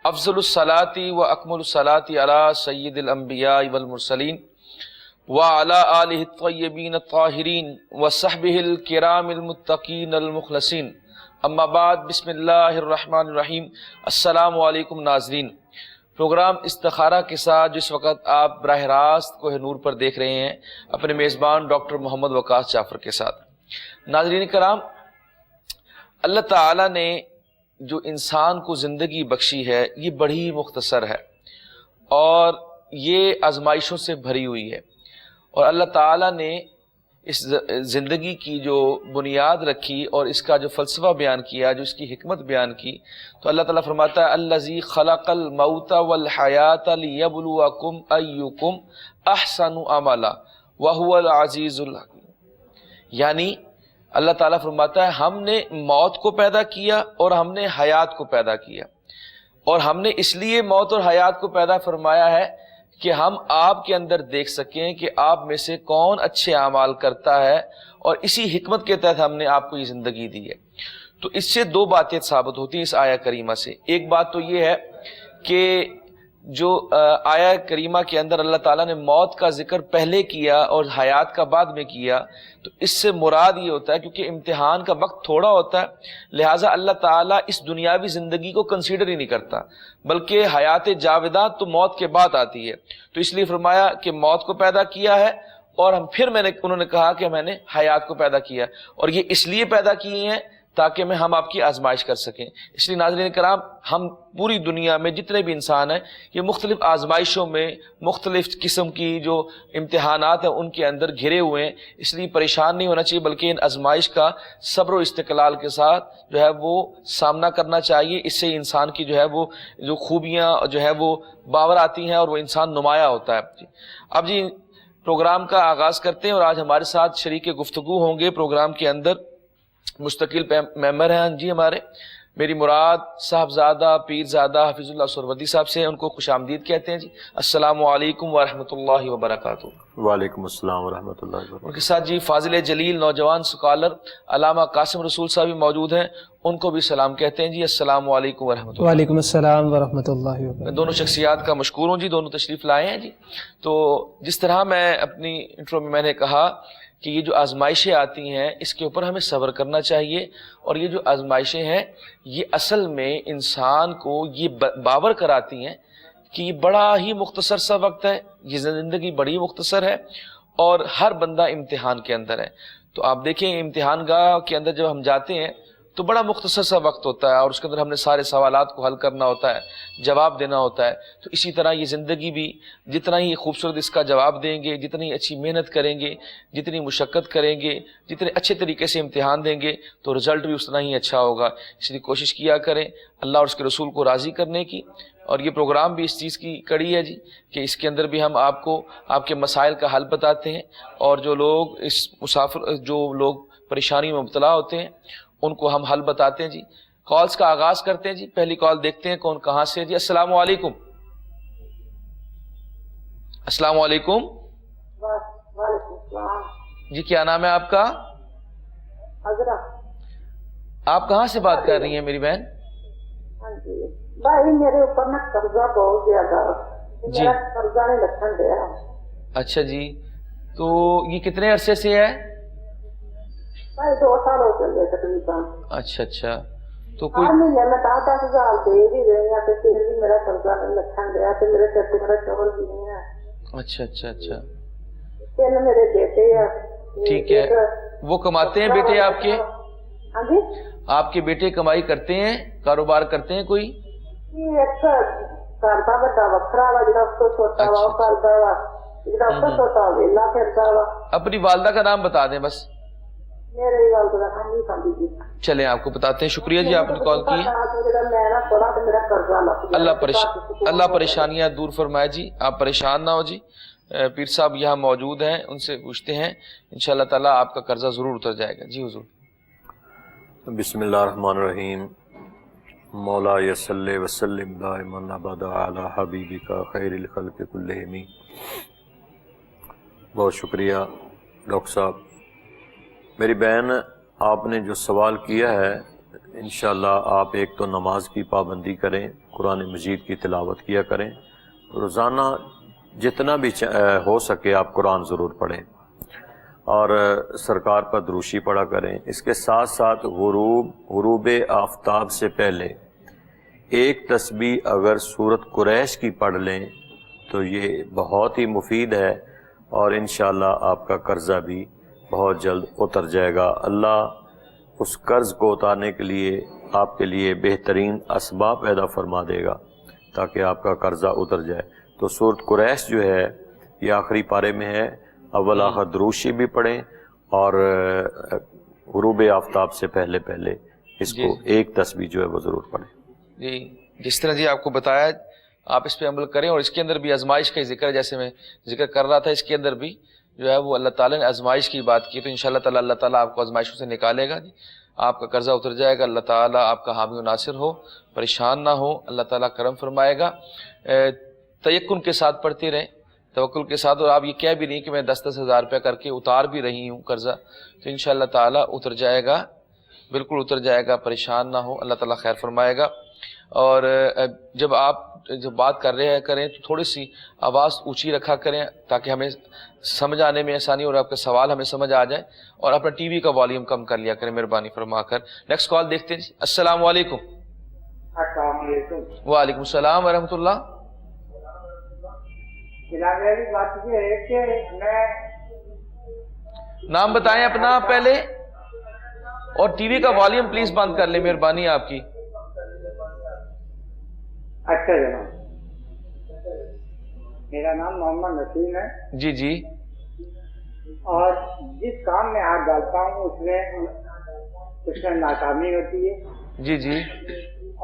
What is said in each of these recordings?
افضل الصلاتی و اکمل الصلاتی علی سید الانبیاء والمرسلین وعلی آلہ الطیبین الطاہرین وصحبہ الکرام المتقین المخلصین، اما بعد، بسم اللہ الرحمن الرحیم۔ السلام علیکم ناظرین، پروگرام استخارہ کے ساتھ جس وقت آپ براہ راست کوہ نور پر دیکھ رہے ہیں اپنے میزبان ڈاکٹر محمد وقاص جعفر کے ساتھ۔ ناظرین کرام، اللہ تعالیٰ نے جو انسان کو زندگی بخشی ہے یہ بڑی مختصر ہے اور یہ آزمائشوں سے بھری ہوئی ہے، اور اللہ تعالیٰ نے اس زندگی کی جو بنیاد رکھی اور اس کا جو فلسفہ بیان کیا، جو اس کی حکمت بیان کی، تو اللہ تعالیٰ فرماتا ہے الذی خلق الموت والحیات لیبلوکم ایکم احسن عملا وہو العزیز الحکیم۔ یعنی اللہ تعالیٰ فرماتا ہے ہم نے موت کو پیدا کیا اور ہم نے حیات کو پیدا کیا، اور ہم نے اس لیے موت اور حیات کو پیدا فرمایا ہے کہ ہم آپ کے اندر دیکھ سکیں کہ آپ میں سے کون اچھے اعمال کرتا ہے، اور اسی حکمت کے تحت ہم نے آپ کو یہ زندگی دی ہے۔ تو اس سے دو باتیں ثابت ہوتی ہیں اس آیہ کریمہ سے۔ ایک بات تو یہ ہے کہ جو آیہ کریمہ کے اندر اللہ تعالیٰ نے موت کا ذکر پہلے کیا اور حیات کا بعد میں کیا، تو اس سے مراد یہ ہوتا ہے کیونکہ امتحان کا وقت تھوڑا ہوتا ہے، لہٰذا اللہ تعالیٰ اس دنیاوی زندگی کو کنسیڈر ہی نہیں کرتا، بلکہ حیات جاوداں تو موت کے بعد آتی ہے۔ تو اس لیے فرمایا کہ موت کو پیدا کیا ہے، اور انہوں نے کہا کہ میں نے حیات کو پیدا کیا، اور یہ اس لیے پیدا کیے ہیں تاکہ ہم آپ کی آزمائش کر سکیں۔ اس لیے ناظرین کرام، ہم پوری دنیا میں جتنے بھی انسان ہیں یہ مختلف آزمائشوں میں، مختلف قسم کی جو امتحانات ہیں ان کے اندر گھرے ہوئے ہیں، اس لیے پریشان نہیں ہونا چاہیے، بلکہ ان آزمائش کا صبر و استقلال کے ساتھ جو ہے وہ سامنا کرنا چاہیے۔ اس سے انسان کی جو ہے وہ جو خوبیاں جو ہے وہ باور آتی ہیں اور وہ انسان نمایاں ہوتا ہے۔ اب جی پروگرام کا آغاز کرتے ہیں، اور آج ہمارے ساتھ شریک گفتگو ہوں گے پروگرام کے اندر مستقل ممبر ہیں جی ہمارے، میری مراد صاحبزادہ پیرزادہ حفیظ اللہ سہروردی صاحب سے، ان کو خوش آمدید کہتے ہیں جی۔ السلام علیکم ورحمۃ اللہ وبرکاتہ۔ وعلیکم السلام ورحمۃ اللہ وبرکاتہ۔ ان کے ساتھ جی فاضل جلیل نوجوان سکالر علامہ قاسم رسول صاحب بھی موجود ہیں، ان کو بھی سلام کہتے ہیں جی۔ السلام علیکم ورحمۃ اللہ۔ وعلیکم السلام ورحمۃ اللہ وبرکاتہ۔ میں دونوں شخصیات کا مشکور ہوں جی، دونوں تشریف لائے ہیں جی۔ تو جس طرح میں اپنی انٹرو میں نے کہا کہ یہ جو آزمائشیں آتی ہیں اس کے اوپر ہمیں صبر کرنا چاہیے، اور یہ جو آزمائشیں ہیں یہ اصل میں انسان کو یہ باور کراتی ہیں کہ یہ بڑا ہی مختصر سا وقت ہے، یہ زندگی بڑی مختصر ہے، اور ہر بندہ امتحان کے اندر ہے۔ تو آپ دیکھیں امتحان گاہ کے اندر جب ہم جاتے ہیں تو بڑا مختصر سا وقت ہوتا ہے، اور اس کے اندر ہم نے سارے سوالات کو حل کرنا ہوتا ہے، جواب دینا ہوتا ہے۔ تو اسی طرح یہ زندگی بھی جتنا ہی خوبصورت اس کا جواب دیں گے، جتنی اچھی محنت کریں گے، جتنی مشقت کریں گے، جتنے اچھے طریقے سے امتحان دیں گے تو رزلٹ بھی اتنا ہی اچھا ہوگا۔ اس لیے کوشش کیا کریں اللہ اور اس کے رسول کو راضی کرنے کی، اور یہ پروگرام بھی اس چیز کی کڑی ہے جی کہ اس کے اندر بھی ہم آپ کو آپ کے مسائل کا حل بتاتے ہیں، اور جو لوگ پریشانی میں مبتلا ہوتے ہیں ان کو ہم حل بتاتے ہیں جی۔ کالز کا آغاز کرتے ہیں جی، پہلی کال دیکھتے ہیں کون کہاں سے ہے جی۔ السلام علیکم۔ السلام علیکم جی، کیا نام ہے آپ کا؟ آپ کہاں سے بات کر رہی ہیں میری بہن؟ بھائی میرے اوپر نا قرضہ بہت زیادہ جی۔ میرا قرضہ نہیں لکھن دیا۔ اچھا جی، تو یہ کتنے عرصے سے ہے؟ بھائی 2 سال ہو چلے تقریباً۔ اچھا، تو ہر کوئی مہینے میں 10,000 دے بھی رہی ہوں، پھر بھی میرا قرضہ نہیں لکھن دیا، تو میرے سر پہ میرا شوہر بھی نہیں ہے۔ اچھا 3 میرے بیٹے ہیں۔ ٹھیک ہے، وہ کماتے ہیں بیٹے آپ کے؟ ہاں جی، آپ کے بیٹے کمائی کرتے ہیں، کاروبار کرتے ہیں کوئی؟ ایک کرتا بڑا وکرا وا جا چھوٹا وا وہ کرتا وا، جا چھوٹا ویلا پھرتا وا۔ اپنی والدہ کا نام بتا دیں بس۔ میرے گل تو رکھا نہیں کھاندی جی۔ چلیں آپ کو بتاتے ہیں، شکریہ جی آپ نے کال کی ہے۔ اللہ پریشانیاں دور فرمائے جی، آپ پریشان نہ ہو جی۔ پیر صاحب یہاں موجود ہیں، ان سے پوچھتے ہیں، انشاءاللہ تعالیٰ آپ کا قرضہ ضرور اتر جائے گا جی حضور۔ بسم اللہ الرحمن الرحیم۔ مولا صلی وسلم دائما ابدا علی حبیبک خیر الخلق کلہم۔ بہت شکریہ ڈاکٹر صاحب۔ میری بہن، آپ نے جو سوال کیا ہے انشاءاللہ آپ ایک تو نماز کی پابندی کریں، قرآن مجید کی تلاوت کیا کریں، روزانہ جتنا بھی ہو سکے آپ قرآن ضرور پڑھیں، اور سرکار پر دروشی پڑھا کریں۔ اس کے ساتھ ساتھ غروب آفتاب سے پہلے ایک تسبیح اگر سورۃ قریش کی پڑھ لیں تو یہ بہت ہی مفید ہے، اور انشاءاللہ آپ کا قرضہ بھی بہت جلد اتر جائے گا۔ اللہ اس قرض کو اتارنے کے لیے آپ کے لیے بہترین اسباب پیدا فرما دے گا تاکہ آپ کا قرضہ اتر جائے۔ تو سورۃ قریش جو ہے یہ آخری پارے میں ہے، اول آخر دروشی بھی پڑھیں، اور غروب آفتاب سے پہلے اس کو ایک تسبیح جو ہے وہ ضرور پڑھیں۔ جی جس طرح جی آپ کو بتایا آپ اس پہ عمل کریں، اور اس کے اندر بھی آزمائش کا ذکر، جیسے میں ذکر کر رہا تھا، اس کے اندر بھی جو ہے وہ اللہ تعالیٰ نے آزمائش کی بات کی، تو انشاءاللہ تعالیٰ اللہ تعالیٰ آپ کو آزمائشوں سے نکالے گا، جی آپ کا قرضہ اتر جائے گا، اللہ تعالیٰ آپ کا حامی و ناصر ہو، پریشان نہ ہو، اللہ تعالیٰ کرم فرمائے گا۔ تیقن کے ساتھ پڑھتے رہیں، توکل کے ساتھ، اور آپ یہ کہہ بھی نہیں کہ میں 10-10 ہزار روپیہ کر کے اتار بھی رہی ہوں قرضہ، تو انشاءاللہ تعالیٰ اتر جائے گا، بالکل اتر جائے گا، پریشان نہ ہو، اللہ تعالیٰ خیر فرمائے گا۔ اور جب آپ بات کر رہے کریں تو تھوڑی سی آواز اونچی رکھا کریں تاکہ ہمیں سمجھ آنے میں آسانی اور آپ کا سوال ہمیں سمجھ آ جائے، اور اپنا ٹی وی کا والیوم کم کر لیا کریں مہربانی فرما کر۔ نیکسٹ کال دیکھتے ہیں۔ السلام علیکم۔ السلام علیکم۔ وعلیکم السلام ورحمۃ اللہ۔ میری بات یہ ہے کہ میں نام بتائیں اپنا پہلے، اور ٹی وی کا والیوم پلیز بند کر لیں مہربانی آپ کی۔ اچھا جناب، میرا نام محمد نسیم ہے۔ جی جی۔ اور جس کام میں ہاتھ ڈالتا ہوں اس میں ناکامی ہوتی ہے۔ جی جی۔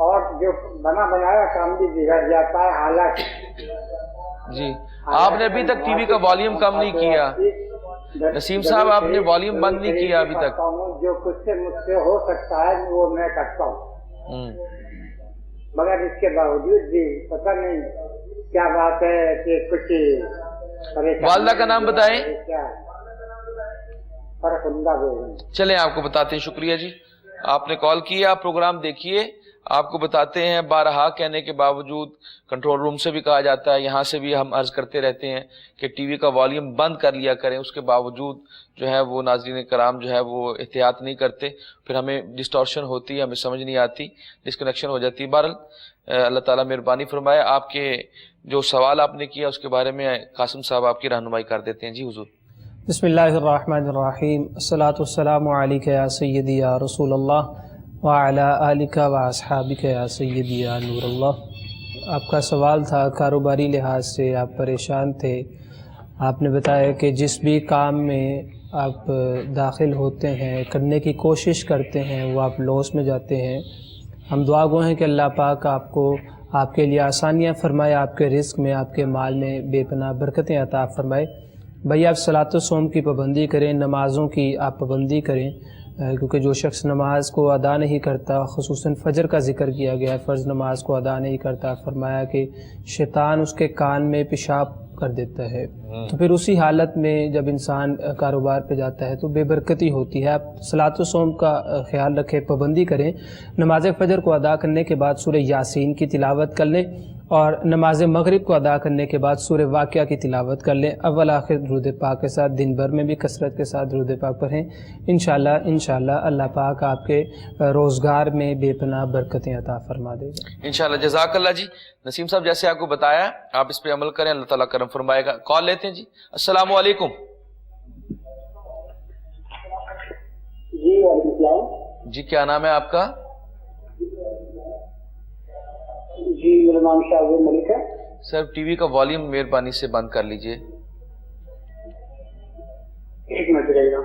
اور جو بنا بنایا کام بھی بگڑ جاتا ہے، حالانکہ جی آپ نے ابھی تک ٹی وی کا والیوم کم نہیں کیا، نسیم صاحب آپ نے والیوم بند نہیں کیا ابھی تک۔ جو کچھ سے مجھ سے ہو سکتا ہے وہ میں کرتا ہوں، مگر اس کے باوجود بھی پتہ نہیں کیا بات ہے کہ کچھ والدہ کا نام بتائیں۔ چلیں آپ کو بتاتے ہیں، شکریہ جی آپ نے کال کیا، آپ پروگرام دیکھیے، آپ کو بتاتے ہیں۔ بارہا کہنے کے باوجود کنٹرول روم سے بھی کہا جاتا ہے، یہاں سے بھی ہم عرض کرتے رہتے ہیں کہ ٹی وی کا والیوم بند کر لیا کریں، اس کے باوجود جو ہے وہ ناظرین کرام جو ہے وہ احتیاط نہیں کرتے، پھر ہمیں ڈسٹورشن ہوتی ہے، ہمیں سمجھ نہیں آتی، ڈسکنیکشن ہو جاتی ہے۔ بہرحال اللہ تعالیٰ مہربانی فرمائے، آپ کے جو سوال آپ نے کیا اس کے بارے میں قاسم صاحب آپ کی رہنمائی کر دیتے ہیں۔ جی حضور۔ بسم اللہ الرحمن الرحیم، الصلاۃ والسلام علیک یا سیدی یا رسول اللہ وعلی آلک و اصحابک یا سیدی یا نور اللہ۔ آپ کا سوال تھا کاروباری لحاظ سے آپ پریشان تھے، آپ نے بتایا کہ جس بھی کام میں آپ داخل ہوتے ہیں، کرنے کی کوشش کرتے ہیں، وہ آپ لاس میں جاتے ہیں۔ ہم دعا گو ہیں کہ اللہ پاک آپ کو، آپ کے لیے آسانیاں فرمائے، آپ کے رزق میں، آپ کے مال میں بے پناہ برکتیں عطا فرمائے۔ بھائی آپ صلاۃ و صوم کی پابندی کریں، نمازوں کی آپ پابندی کریں، کیونکہ جو شخص نماز کو ادا نہیں کرتا، خصوصاً فجر کا ذکر کیا گیا ہے، فرض نماز کو ادا نہیں کرتا، فرمایا کہ شیطان اس کے کان میں پیشاب کر دیتا ہے، تو پھر اسی حالت میں جب انسان کاروبار پہ جاتا ہے تو بے برکتی ہوتی ہے۔ آپ صلاۃ و صوم کا خیال رکھیں، پابندی کریں، نماز فجر کو ادا کرنے کے بعد سورہ یاسین کی تلاوت کر لیں، اور نماز مغرب کو ادا کرنے کے بعد سورہ واقعہ کی تلاوت کر لیں، اول آخر درود پاک کے ساتھ، دن بھر میں بھی کثرت کے ساتھ درود پاک پڑھیں۔ انشاءاللہ اللہ پاک آپ کے روزگار میں بے پناہ برکتیں عطا فرما دے گا انشاءاللہ۔ جزاک اللہ جی نسیم صاحب، جیسے آپ کو بتایا آپ اس پہ عمل کریں، اللہ تعالیٰ کرم فرمائے گا۔ کال لیتے ہیں جی۔ السلام علیکم۔ جی وعلیکم السلام۔ جی کیا نام ہے آپ کا؟ جی میرا نام شاہد ملک ہے۔ سر ٹی وی کا والیوم مہربانی سے بند کر لیجئے۔ ایک منٹ رہے گا۔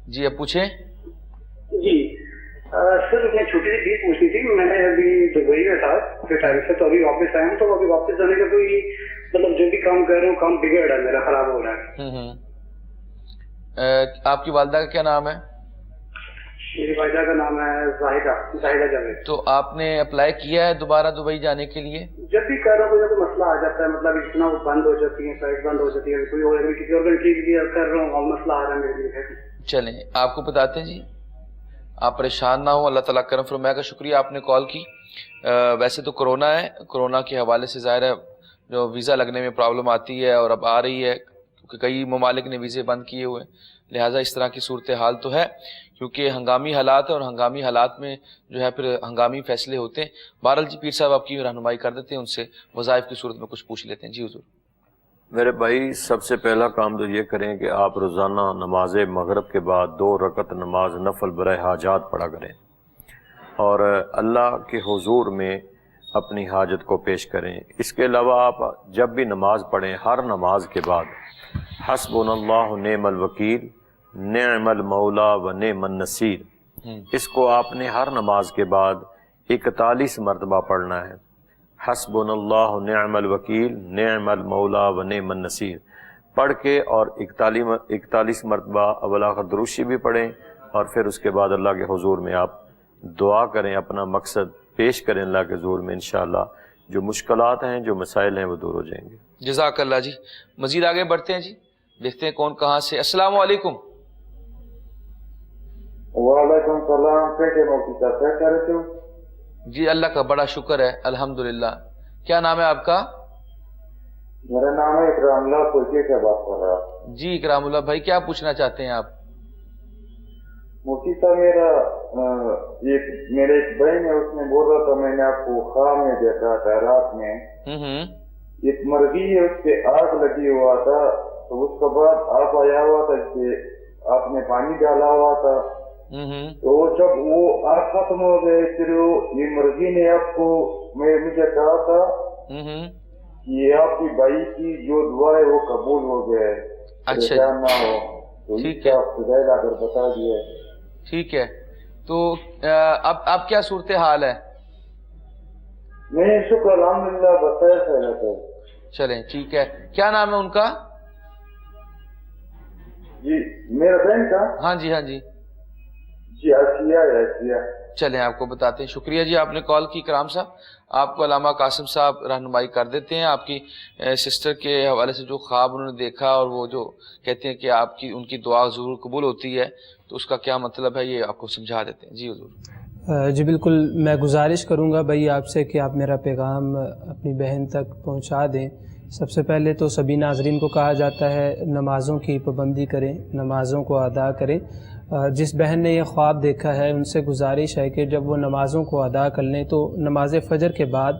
جی اب پوچھیں۔ جی سر میں چھوٹی سی چیز پوچھنی تھی، میں نے ابھی دبئی میں تھا ٹائم سے، تو ابھی واپس آیا ہوں، تو ابھی واپس جانے کا کوئی مطلب جو بھی کام کر رہا ہوں کام بگڑ رہا ہے میرا، خراب ہو رہا ہے۔ آپ کی والدہ کا کیا نام ہے؟ میری والدہ کا نام ہے زاہدہ جاوید۔ تو آپ نے اپلائی کیا ہے دوبارہ دبئی جانے کے لیے؟ جب بھی کر رہا ہوں کوئی مسئلہ آ جاتا ہے، مطلب اتنا وہ بند ہو جاتی ہے، فلائٹ بند ہو جاتی ہے، کوئی اور کسی اور کنٹری کے لیے کر رہا ہوں اور مسئلہ آ رہا ہے میرے لیے۔ چلیں آپ کو بتاتے ہیں جی، آپ پریشان نہ ہوں، اللہ تعالیٰ کرم فرمائے گا. شکریہ آپ نے کال کی. ویسے تو کرونا ہے، کرونا کے حوالے سے ظاہر ہے جو ویزا لگنے میں پرابلم آتی ہے اور اب آ رہی ہے کیونکہ کئی ممالک نے ویزے بند کیے ہوئے ہیں، لہٰذا اس طرح کی صورتحال تو ہے کیونکہ ہنگامی حالات ہیں اور ہنگامی حالات میں جو ہے پھر ہنگامی فیصلے ہوتے ہیں. بہرحال جی پیر صاحب آپ کی رہنمائی کر دیتے ہیں، ان سے وظائف کی صورت میں کچھ پوچھ لیتے ہیں. جی حضور. میرے بھائی سب سے پہلا کام تو یہ کریں کہ آپ روزانہ نماز مغرب کے بعد 2 رکعت نماز نفل برائے حاجات پڑھا کریں اور اللہ کے حضور میں اپنی حاجت کو پیش کریں. اس کے علاوہ آپ جب بھی نماز پڑھیں ہر نماز کے بعد حسبنا اللہ نعم الوکیل نعم المولا و نعم النصیر، اس کو آپ نے ہر نماز کے بعد 41 مرتبہ پڑھنا ہے. حسبنا اللہ نعم الوکیل نعم المولا و نعم النصیر پڑھ کے اور 41 مرتبہ اول آخر درود شریف بھی پڑھیں اور پھر اس کے بعد اللہ کے حضور میں آپ دعا کریں، اپنا مقصد پیش کریں اللہ کے حضور میں. انشاءاللہ جو مشکلات ہیں جو مسائل ہیں وہ دور ہو جائیں گے. جزاک اللہ جی. مزید آگے بڑھتے ہیں جی، دیکھتے ہیں کون کہاں سے. السلام علیکم. وعلیکم السلام. کیسے مفتی صاحب کیا کر رہے ہو؟ جی اللہ کا بڑا شکر ہے الحمدللہ. کیا نام ہے آپ کا؟ میرا نام ہے اکرام اللہ پرچے سے بات کر رہا. جی اکرام اللہ بھائی کیا پوچھنا چاہتے ہیں آپ؟ مفتی صاحب میرا ایک بہن ہے، اس نے بولا تھا میں نے آپ کو خواب میں دیکھا تھا رات میں ایک مرغی ہے اس پہ آگ لگی ہوا تھا، تو اس کے بعد آپ آیا ہوا تھا کہ آپ نے پانی ڈالا ہوا تھا، تو جب وہ آگ ختم ہو گئے پھر یہ مرغی نے آپ کو مجھے کہا تھا کہ آپ کی بھائی کی جو دعا ہے وہ قبول ہو گیا ہے، پریشان نہ ہو. تو اس کا خدای اگر بتا دیا. ٹھیک ہے. تو اب کیا صورتحال ہے؟ نہیں شکر الحمدللہ بتایا تھا. چلیں ٹھیک ہے. کیا نام ہے ان کا؟ جی میرا بہن کا؟ ہاں جی ہاں جی جی آسیہ. چلیں آپ کو بتاتے ہیں. شکریہ جی آپ نے کال کی اکرام صاحب. آپ کو علامہ قاسم صاحب رہنمائی کر دیتے ہیں. آپ کی سسٹر کے حوالے سے جو خواب انہوں نے دیکھا اور وہ جو کہتے ہیں کہ آپ کی ان کی دعا ضرور قبول ہوتی ہے، تو اس کا کیا مطلب ہے یہ آپ کو سمجھا دیتے ہیں. جی حضور. جی بالکل، میں گزارش کروں گا بھائی آپ سے کہ آپ میرا پیغام اپنی بہن تک پہنچا دیں. سب سے پہلے تو سبھی ناظرین کو کہا جاتا ہے نمازوں کی پابندی کریں، نمازوں کو ادا کریں. جس بہن نے یہ خواب دیکھا ہے ان سے گزارش ہے کہ جب وہ نمازوں کو ادا کر لیں تو نماز فجر کے بعد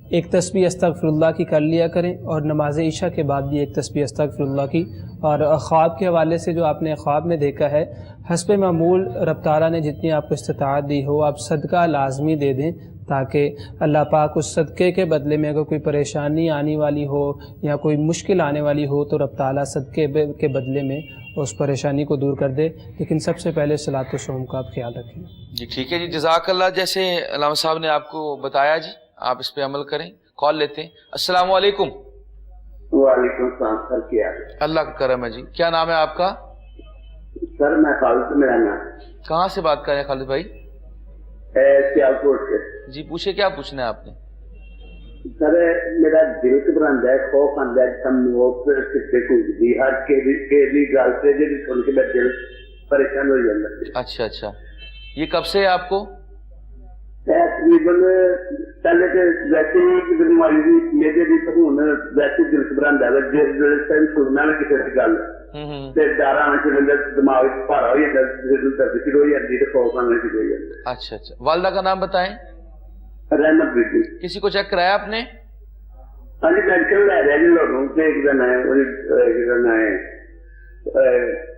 ایک تسبیح استغفر اللہ کی کر لیا کریں اور نماز عشاء کے بعد بھی ایک تسبیح استغفر اللہ کی. اور خواب کے حوالے سے جو آپ نے خواب میں دیکھا ہے، حسب معمول رب تعالیٰ نے جتنی آپ کو استطاعت دی ہو آپ صدقہ لازمی دے دیں تاکہ اللہ پاک اس صدقے کے بدلے میں اگر کوئی پریشانی آنے والی ہو یا کوئی مشکل آنے والی ہو تو رب تعالیٰ صدقے کے بدلے میں اس پریشانی کو دور کر دے. لیکن سب سے پہلے صلاۃ و صوم کا آپ خیال رکھیں. جی ٹھیک ہے جی جزاک اللہ. جیسے علامہ صاحب نے آپ کو بتایا جی آپ اس پہ عمل کریں. کال لیتے ہیں. السلام علیکم. وعلیکم السلام سر. کیا اللہ کا کرم ہے جی. کیا نام ہے آپ کا؟ سر میں خالد میرا نام. کہاں سے بات کر رہے ہیں خالد بھائی؟ سیالکوٹ سے. جی پوچھے کیا پوچھنا ہے آپ نے؟ سر میرا دل گھبراتا ہے، خوف آتا ہے، ہر گل سے جی سن کے میرا دل پریشان ہو جاتا ہے. اچھا اچھا، یہ کب سے ہے آپ کو؟ تقریباً پہلے تو ویسے ہی بیماری میرے بھی ہوں ویسے دل گھبراتا ہے، جس ٹائم سننا نا کسی کی گل ڈر آنا شروع ہو جاتا، دماغ بھارا ہو جاتا، درد شروع ہو جاتی تو خوف آنا شروع ہو جاتا. اچھا اچھا. والدہ کا نام بتائیں. رحمت بیٹی. کسی کو چیک کرایا آپ نے؟ ہاں جی میڈیکل لے رہا جی لوگوں سے ایک دن ہے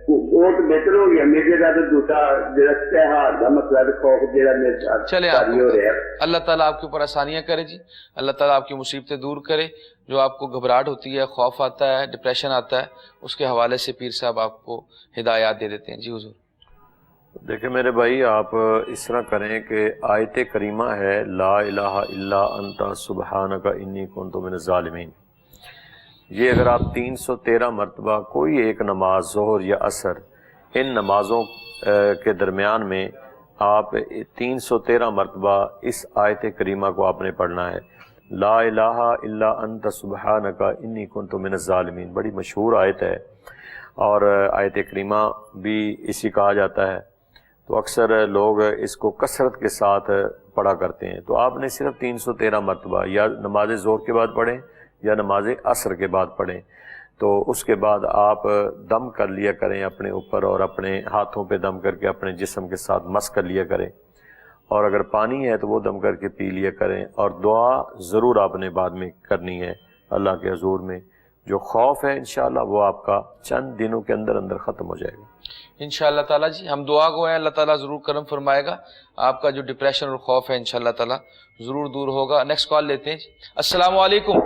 وہ تو بہتر ہو گیا. میرے کا تو دوسرا تہوار کا مسئلہ خوف جہاں چلے اللہ تعالیٰ آپ کے اوپر آسانیاں کرے جی. اللہ تعالیٰ آپ کی مصیبتیں دور کرے. جو آپ کو گھبراہٹ ہوتی ہے، خوف آتا ہے، ڈپریشن آتا ہے، اس کے حوالے سے پیر صاحب آپ کو ہدایات دے دیتے ہیں. جی حضور. دیکھیں میرے بھائی آپ اس طرح کریں کہ آیت کریمہ ہے لا الہ الا انت سبحانک انی کنت من الظالمین. یہ اگر آپ 313 مرتبہ کوئی ایک نماز ظہر یا عصر ان نمازوں کے درمیان میں آپ 313 مرتبہ اس آیت کریمہ کو آپ نے پڑھنا ہے. لا الہ الا انت سبحانک انی کنت من الظالمین بڑی مشہور آیت ہے اور آیت کریمہ بھی اسی کہا جاتا ہے. تو اکثر لوگ اس کو کثرت کے ساتھ پڑھا کرتے ہیں. تو آپ نے صرف 313 مرتبہ یا نماز ظہر کے بعد پڑھیں یا نماز عصر کے بعد پڑھیں. تو اس کے بعد آپ دم کر لیا کریں اپنے اوپر، اور اپنے ہاتھوں پہ دم کر کے اپنے جسم کے ساتھ مس کر لیا کریں، اور اگر پانی ہے تو وہ دم کر کے پی لیا کریں. اور دعا ضرور آپ نے بعد میں کرنی ہے اللہ کے حضور میں. جو خوف ہے انشاءاللہ وہ آپ کا چند دنوں کے اندر اندر ختم ہو جائے گا انشاءاللہ تعالیٰ. جی ہم دعا گو ہیں، اللہ تعالیٰ ضرور کرم فرمائے گا. آپ کا جو ڈپریشن اور خوف ہے انشاءاللہ تعالیٰ ضرور دور ہوگا. نیکسٹ کال لیتے ہیں. السلام علیکم.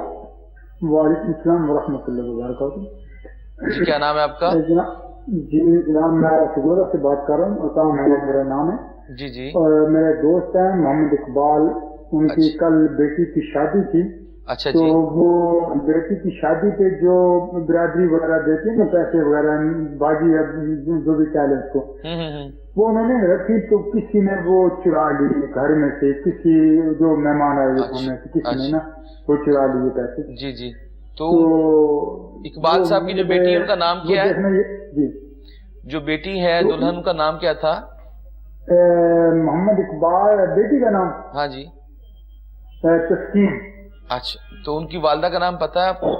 وعلیکم السلام ورحمۃ اللہ وبرکاتہ. جی کیا نام ہے آپ کا؟ جی جناب میں سگورہ سے بات کر رہا ہوں، عطا میرا نام ہے. جی جی. اور میرے دوست ہیں محمد اقبال، ان کی کل بیٹی کی شادی تھی. اچھا تو جی. وہ بیٹی کی شادی پہ جو برادری وغیرہ دیتی ہے نا، پیسے وغیرہ باجی جو بھی کہہ لیں اس کو، وہ انہوں نے رکھی تو کسی نے وہ چرا لی گھر میں سے، کسی جو مہمان آئے ہوئے میں سے کسی نے نا وہ چرا لیے پیسے. جی جی. تو اقبال صاحب کی جو بیٹی ہے ان کا نام کیا ہے؟ جی جو بیٹی ہے دلہن کا نام کیا تھا؟ محمد اقبال. بیٹی کا نام ہاں جی تسکین. اچھا تو ان کی والدہ کا نام پتہ ہے آپ کو؟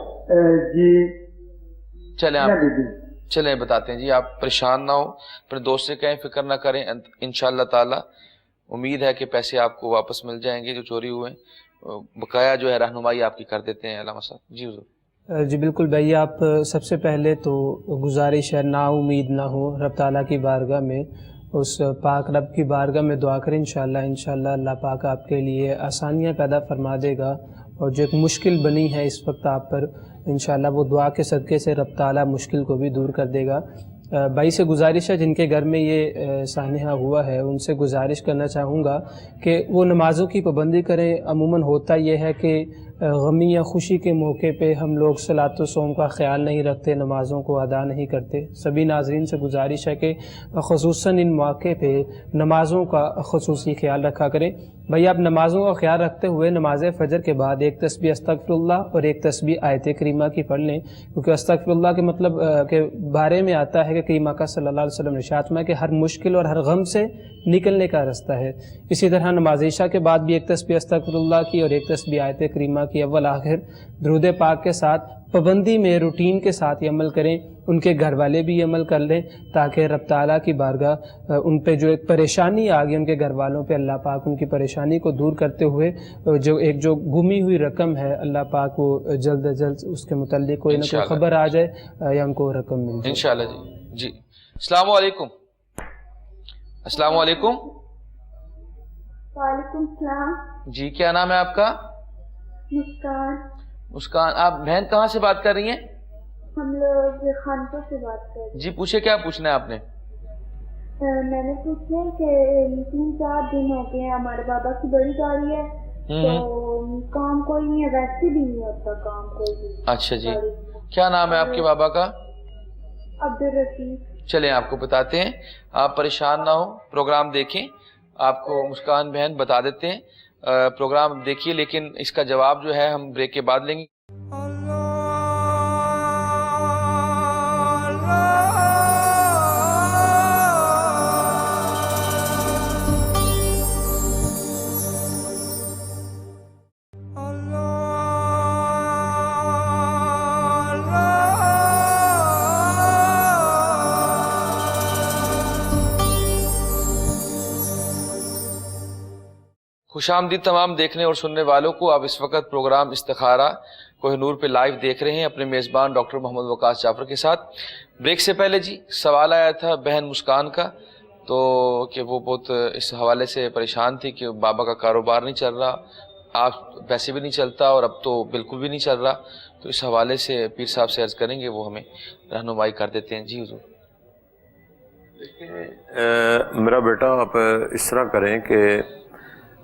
جی چلیں بتاتے ہیں جی. آپ پریشان نہ ہو، اپنے دوست سے کہیں فکر نہ کریں، انشاءاللہ تعالی امید ہے کہ پیسے آپ کو واپس مل جائیں گے جو چوری ہوئے. بقایا جو ہے رہنمائی آپ کی کر دیتے ہیں علامہ صاحب. جی حضور. جی بالکل بھائی. آپ سب سے پہلے تو گزارش ہے نا امید نہ ہو، رب تعالیٰ کی بارگاہ میں، اس پاک رب کی بارگاہ میں دعا کریں. انشاءاللہ اللہ پاک آپ کے لیے آسانیاں پیدا فرما دے گا، اور جو ایک مشکل بنی ہے اس وقت آپ پر، انشاءاللہ وہ دعا کے صدقے سے رب تعالیٰ مشکل کو بھی دور کر دے گا. بھائی سے گزارش ہے جن کے گھر میں یہ سانحہ ہوا ہے، ان سے گزارش کرنا چاہوں گا کہ وہ نمازوں کی پابندی کریں. عموماً ہوتا یہ ہے کہ غمی یا خوشی کے موقع پہ ہم لوگ صلاۃ و صوم کا خیال نہیں رکھتے، نمازوں کو ادا نہیں کرتے. سبھی ناظرین سے گزارش ہے کہ خصوصاً ان مواقع پہ نمازوں کا خصوصی خیال رکھا کریں. بھائی آپ نمازوں کا خیال رکھتے ہوئے نماز فجر کے بعد ایک تسبیح استغفر اللہ اور ایک تسبیح آیت کریمہ کی پڑھ لیں، کیونکہ استغفر اللہ کے مطلب کے بارے میں آتا ہے کہ کریمہ کا صلی اللہ علیہ وسلم نے ارشاد فرمایا کہ ہر مشکل اور ہر غم سے نکلنے کا رستہ ہے. اسی طرح نماز عشاء کے بعد بھی ایک تسبیح استغفر اللہ کی اور ایک تسبیح آیت کریمہ کی اول آخر درود پاک کے ساتھ پابندی میں روٹین کے ساتھ یہ عمل کریں. ان کے گھر والے بھی یہ عمل کر لیں تاکہ رب تعالیٰ کی بارگاہ ان پہ جو ایک پریشانی آ گئی ان کے گھر والوں پہ، اللہ پاک ان کی پریشانی کو دور کرتے ہوئے جو گمی ہوئی رقم ہے اللہ پاک وہ جلد از جلد اس کے متعلق کوئی نہ کوئی خبر آ جائے یا ان کو رقم مل جائے انشاءاللہ. جی السلام علیکم. السلام علیکم. وعلیکم السلام. جی کیا نام ہے آپ کا؟ مسکان. مسکان. آپ بہن کہاں سے بات کر رہی ہیں؟ ہم لوگ خانپور سے بات کر رہے ہیں. جی پوچھے کیا پوچھنا ہے آپ نے؟ میں نے پوچھا کہ 3-4 دن ہو گئے ہمارے بابا کی بڑی گاڑی ہے تو کام کوئی نہیں ہے، ویسے بھی نہیں ہوتا کام کوئی بھی. اچھا جی. کیا نام ہے آپ کے بابا کا؟ عبدالرشید. چلیں آپ کو بتاتے ہیں، آپ پریشان نہ ہو، پروگرام دیکھیں. آپ کو مسکان بہن بتا دیتے ہیں، پروگرام دیکھیے، لیکن اس کا جواب جو ہے ہم بریک کے بعد لیں گے. خوش آمدید تمام دیکھنے اور سننے والوں کو. آپ اس وقت پروگرام استخارہ کوہ نور پہ لائیو دیکھ رہے ہیں اپنے میزبان ڈاکٹر محمد وقاص جعفر کے ساتھ. بریک سے پہلے جی سوال آیا تھا بہن مسکان کا، تو کہ وہ بہت اس حوالے سے پریشان تھی کہ بابا کا کاروبار نہیں چل رہا، آپ ویسے بھی نہیں چلتا اور اب تو بالکل بھی نہیں چل رہا. تو اس حوالے سے پیر صاحب سے عرض کریں گے، وہ ہمیں رہنمائی کر دیتے ہیں. جی حضور. میرا بیٹا آپ اس طرح کریں کہ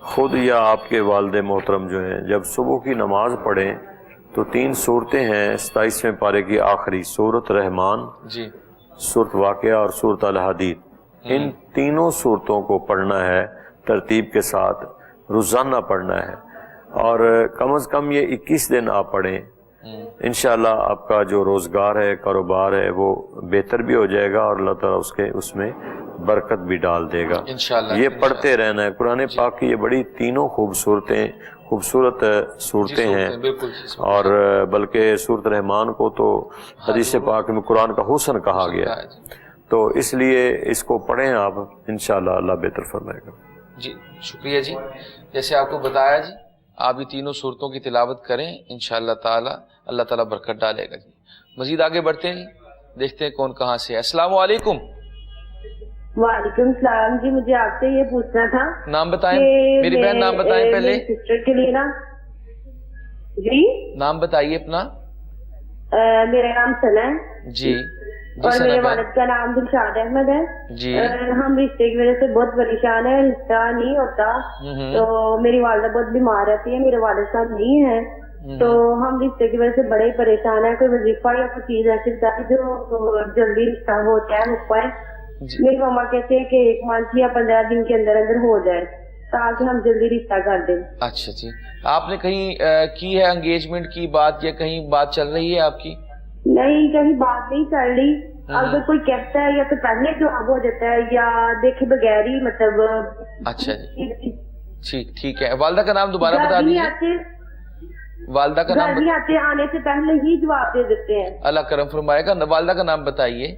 خود یا آپ کے والد محترم جو ہیں جب صبح کی نماز پڑھیں تو 3 صورتیں ہیں 27ویں پارے کی آخری، سورۃ رحمان، جی سورۃ واقعہ اور سورۃ الحدید. ان تینوں صورتوں کو پڑھنا ہے ترتیب کے ساتھ، روزانہ پڑھنا ہے، اور کم از کم یہ 21 دن آپ پڑھیں. انشاءاللہ آپ کا جو روزگار ہے، کاروبار ہے، وہ بہتر بھی ہو جائے گا اور اللہ تعالیٰ اس میں برکت بھی ڈال دے گا انشاءاللہ۔ یہ پڑھتے رہنا ہے قرآن پاک کی، یہ بڑی تینوں خوبصورت صورتیں ہیں، اور بلکہ سورۃ رحمان کو تو حدیث پاک میں قرآن کا حسن کہا گیا، تو اس لیے اس کو پڑھیں آپ، انشاءاللہ اللہ بہتر فرمائے گا۔ جی شکریہ جی، جیسے آپ کو بتایا جی آپ یہ تینوں صورتوں کی تلاوت کریں انشاءاللہ تعالی، اللہ تعالیٰ برکت ڈالے گا جی۔ مزید آگے بڑھتے ہیں جی، دیکھتے ہیں کون کہاں سے ہے۔ السلام علیکم۔ وعلیکم السلام جی، مجھے آپ سے یہ پوچھنا تھا، نام بتائیں میری بہن، نام بتائیں پہلے، سسٹر کے لیے نا جی، نام بتائیے اپنا۔ میرا نام ثنا ہے جی اور میرے والد کا نام دلشاد احمد ہے جی۔ ہم رشتے کی وجہ سے بہت پریشان ہیں، رشتہ نہیں ہوتا، تو میری والدہ بہت بیمار رہتی ہے، میرے والد صاحب نہیں ہے، تو ہم رشتے کی وجہ سے بڑے پریشان ہیں۔ کوئی وظیفہ یا کوئی چیز ایسی بتائیں جو جلدی رشتہ ہو پائے۔ میری ماما کہتے ہیں کہ 1 ماہ یا 15 دن کے اندر ہو جائے تاکہ ہم جلدی رشتہ کر دیں۔ اچھا جی، آپ نے کہیں کی ہے انگیجمنٹ کی بات، یا کہیں بات چل رہی ہے آپ کی؟ نہیں، کہیں بات نہیں چل رہی، اگر کوئی کہتا ہے یا تو پہلے جواب ہو جاتا ہے یا دیکھے بغیر ہی مطلب۔ اچھا جی ٹھیک ہے، والدہ کا نام دوبارہ بتا دیجیے۔ والدہ کا نام نہیں آتے، آنے سے پہلے ہی جواب دے دیتے ہیں۔ اللہ کرم فرمائے گا، والدہ کا نام بتائیے۔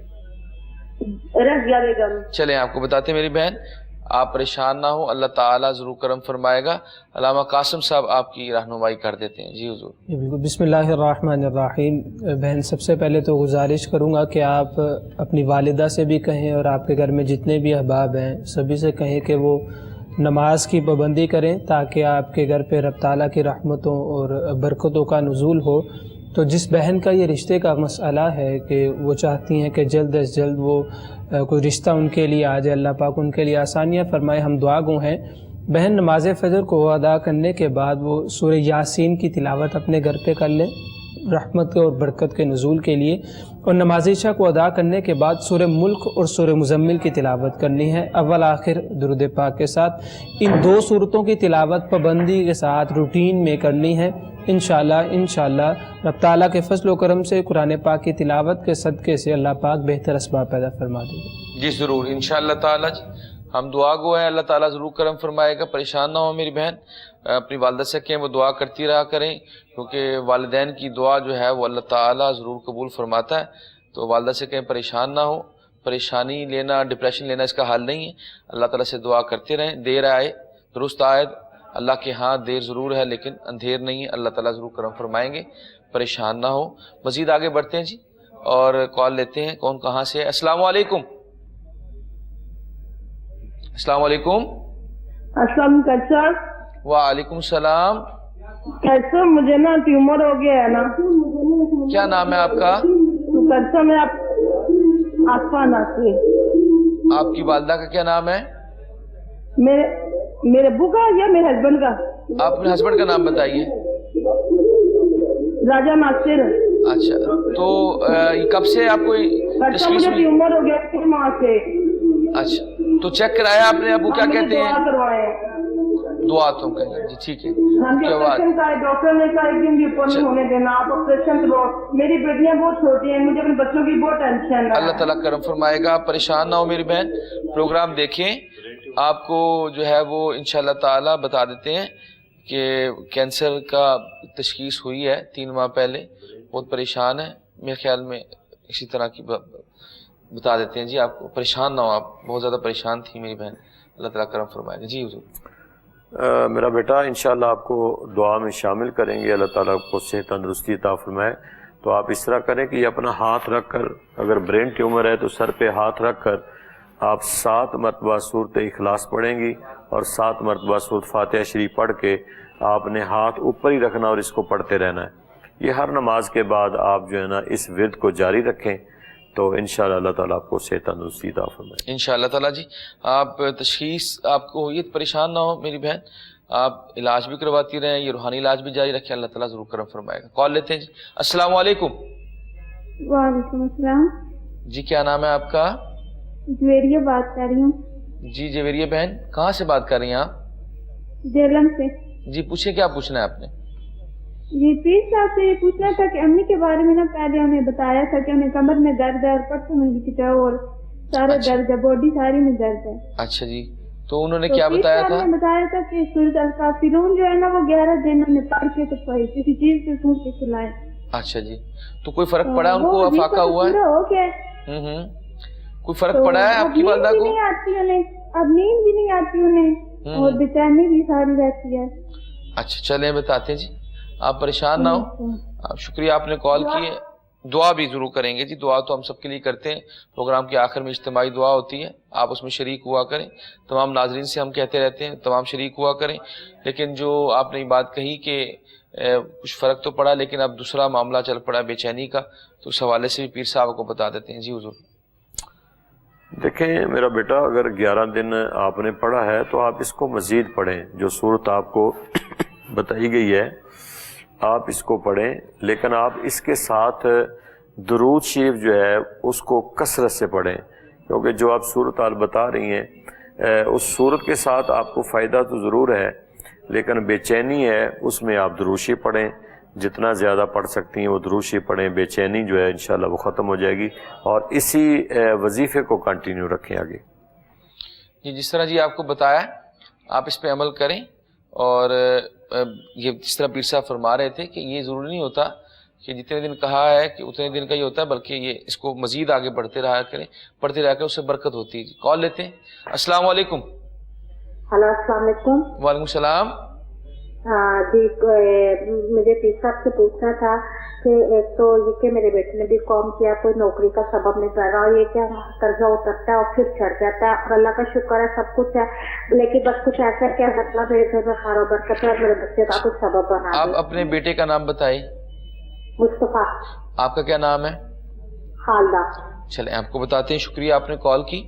رضیہ بیگم۔ چلیں آپ کو بتاتے ہیں میری بہن، آپ پریشان نہ ہو، اللہ تعالیٰ ضرور کرم فرمائے گا۔ علامہ قاسم صاحب آپ کی رہنمائی کر دیتے ہیں۔ جی حضور۔ بالکل، بسم اللہ الرحمن الرحیم۔ بہن سب سے پہلے تو گزارش کروں گا کہ آپ اپنی والدہ سے بھی کہیں اور آپ کے گھر میں جتنے بھی احباب ہیں سبھی سے کہیں کہ وہ نماز کی پابندی کریں تاکہ آپ کے گھر پہ رب تعالیٰ کی رحمتوں اور برکتوں کا نزول ہو۔ تو جس بہن کا یہ رشتے کا مسئلہ ہے کہ وہ چاہتی ہیں کہ جلد از جلد وہ کوئی رشتہ ان کے لیے آ جائے، اللہ پاک ان کے لیے آسانیاں فرمائے، ہم دعا گو ہیں۔ بہن نماز فجر کو ادا کرنے کے بعد وہ سورہ یاسین کی تلاوت اپنے گھر پہ کر لیں رحمت اور برکت کے نزول کے لیے، اور نماز عشاء کو ادا کرنے کے بعد سورہ ملک اور سورہ مزمل کی تلاوت کرنی ہے، اول آخر درود پاک کے ساتھ۔ ان 2 صورتوں کی تلاوت پابندی کے ساتھ روٹین میں کرنی ہے انشاءاللہ رب تعالیٰ کے فضل و کرم سے قرآن پاک کی تلاوت کے صدقے سے اللہ پاک بہتر اسباب پیدا فرما دے گا۔ جی ضرور انشاءاللہ تعالیٰ جی، ہم دعا گو ہیں، اللہ تعالیٰ ضرور کرم فرمائے گا۔ پریشان نہ ہو میری بہن، اپنی والدہ سے کہیں وہ دعا کرتی رہا کریں، کیونکہ والدین کی دعا جو ہے وہ اللہ تعالیٰ ضرور قبول فرماتا ہے۔ تو والدہ سے کہیں پریشان نہ ہو، پریشانی لینا، ڈپریشن لینا اس کا حل نہیں ہے، اللہ تعالیٰ سے دعا کرتے رہیں۔ دیر آئے درست آئے، اللہ کے ہاں دیر ضرور ہے لیکن اندھیر نہیں ہے، اللہ تعالیٰ ضرور کرم فرمائیں گے، پریشان نہ ہو۔ مزید آگے بڑھتے ہیں جی اور کال لیتے ہیں، کون کہاں سے ہے۔ السلام علیکم۔ السلام علیکم۔ السلام علیکم۔ وعلیکم السلام۔ کیسے مجھے نا ٹیومر ہو گیا ہے نا۔ کیا نام ہے آپ کا؟ تو کیسے میں عفان ناصر۔ آپ کی والدہ کا کیا نام ہے؟ میرے ابو کا یا میرے ہسبینڈ کا؟ آپ اپنے ہسبینڈ کا نام بتائیے۔ راجہ ناصر۔ اچھا، تو کب سے آپ کو تشخیص ہوئی؟ ٹیومر ہو گیا 3 ماہ سے۔ اچھا، تو چیک کرایا آپ نے؟ ابو کیا کہتے ہیں؟ دعا تو کہیں جی ٹھیک ہے۔ ڈاکٹر نے کہا 1 دن بھی اوپر نہیں ہونے دینا، آپ آپریشن کرو۔ میری بیٹیاں بہت چھوٹی ہیں، مجھے اپنے بچوں کی بہت ٹینشن ہے۔ اللہ تعالیٰ کرم فرمائے گا، پریشان نہ ہو میری بہن، پروگرام دیکھیں، آپ کو جو ہے وہ انشاءاللہ تعالیٰ بتا دیتے ہیں کہ کینسر کا تشخیص ہوئی ہے 3 ماہ پہلے، بہت پریشان ہے، میرے خیال میں اسی طرح کی بتا دیتے ہیں جی آپ کو، پریشان نہ ہو، آپ بہت زیادہ پریشان تھی میری بہن، اللہ تعالیٰ کرم فرمائے گا۔ جی حضور۔ میرا بیٹا انشاءاللہ آپ کو دعا میں شامل کریں گے، اللہ تعالیٰ کو صحت تندرستی عطا فرمائے۔ تو آپ اس طرح کریں کہ یہ اپنا ہاتھ رکھ کر، اگر برین ٹیومر ہے تو سر پہ ہاتھ رکھ کر آپ 7 مرتبہ سورۃ اخلاص پڑھیں گی اور 7 مرتبہ سورۃ فاتحہ شریف پڑھ کے آپ نے ہاتھ اوپر ہی رکھنا اور اس کو پڑھتے رہنا ہے۔ یہ ہر نماز کے بعد آپ جو ہے نا اس ورد کو جاری رکھیں تو انشاءاللہ اللہ تعالیٰ آپ کو صحت تندرستی عطا فرمائے انشاءاللہ تعالیٰ جی۔ آپ تشخیص آپ کو ہوئی، پریشان نہ ہو میری بہن، آپ علاج بھی کرواتی رہیں، یہ روحانی علاج بھی جاری رکھیں، اللہ تعالیٰ ضرور کرم فرمائے گا۔ کال لیتے ہیں جی۔ السلام علیکم۔ وعلیکم السلام جی کیا نام ہے آپ کا؟ جویریہ بات کر رہی ہوں۔ جی جویریہ بہن، کہاں سے بات کر رہی ہیں آپ؟ جیلم سے۔ جی پوچھیں، کیا پوچھنا ہے آپ نے؟ جی پیر صاحب سے یہ پوچھنا تھا کہ امی کے بارے میں نا پہلے انہیں بتایا تھا کہ انہیں کمر میں درد ہے اور پٹھوں میں کھچاؤ اور سارے درد ہے، باڈی ساری میں درد ہے. اچھا جی، تو انہوں نے کیا بتایا تھا؟ بتایا تھا کہ سورۃ الکافرون جو ہے نا وہ 11 دن انہیں پڑھ کے تو کسی چیز سے سوچ کے کھلائیں. اچھا جی، تو کوئی فرق پڑا ان کو؟ افاقہ ہوا ہے؟ ہو گیا. کوئی فرق پڑا ہے آپ کی والدہ کو؟ نہیں آتی انہیں، اب نیند بھی نہیں آتی انہیں اور بےچینی بھی ساری رہتی ہے. اچھا چلیں بتاتے ہیں جی، آپ پریشان نہ ہو. شکریہ آپ نے کال کی ہے. دعا بھی ضرور کریں گے جی، دعا تو ہم سب کے لیے کرتے ہیں. پروگرام کے آخر میں اجتماعی دعا ہوتی ہے، آپ اس میں شریک ہوا کریں. تمام ناظرین سے ہم کہتے رہتے ہیں تمام شریک ہوا کریں. لیکن جو آپ نے بات کہی کہ کچھ فرق تو پڑا لیکن اب دوسرا معاملہ چل پڑا بے چینی کا، تو اس حوالے سے بھی پیر صاحب کو بتا دیتے ہیں. جی حضور. دیکھیں میرا بیٹا، اگر 11 دن آپ نے پڑھا ہے تو آپ اس کو مزید پڑھیں. جو صورت آپ کو بتائی گئی ہے آپ اس کو پڑھیں، لیکن آپ اس کے ساتھ درود شریف جو ہے اس کو کثرت سے پڑھیں، کیونکہ جو آپ صورت حال بتا رہی ہیں اس صورت کے ساتھ آپ کو فائدہ تو ضرور ہے، لیکن بے چینی ہے اس میں آپ درود شریف پڑھیں. جتنا زیادہ پڑھ سکتی ہیں وہ درود شریف پڑھیں. بے چینی جو ہے انشاءاللہ وہ ختم ہو جائے گی، اور اسی وظیفے کو کنٹینیو رکھیں آگے. جس طرح جی آپ کو بتایا آپ اس پہ عمل کریں. اور یہ جس طرح پیر صاحب فرما رہے تھے کہ یہ ضروری نہیں ہوتا کہ جتنے دن کہا ہے کہ اتنے دن کا ہی ہوتا ہے، بلکہ یہ اس کو مزید آگے بڑھتے رہا کریں، پڑھتے رہا کریں، اس سے برکت ہوتی ہے. کال لیتے ہیں. السلام علیکم. ہلو السلام علیکم. وعلیکم السلام. جی مجھے پیر صاحب سے پوچھنا تھا کہ ایک تو یہ کہ میرے بیٹے نے بھی کام کیا، کوئی نوکری کا سبب نہیں کر رہا، یہ کیا قرضہ اترتا ہے اور پھر چڑھ جاتا ہے، اور اللہ کا شکر ہے سب کچھ ہے، لیکن بس کچھ ایسا کیا مسئلہ میرے گھر میں خیر و برکت ہے اور میرے بچے کا کچھ سبب بنا دے. آپ اپنے بیٹے کا نام بتائیے. مصطفیٰ. آپ کا کیا نام ہے؟ خالدہ. چلیں آپ کو بتاتے ہیں. شکریہ آپ نے کال کی.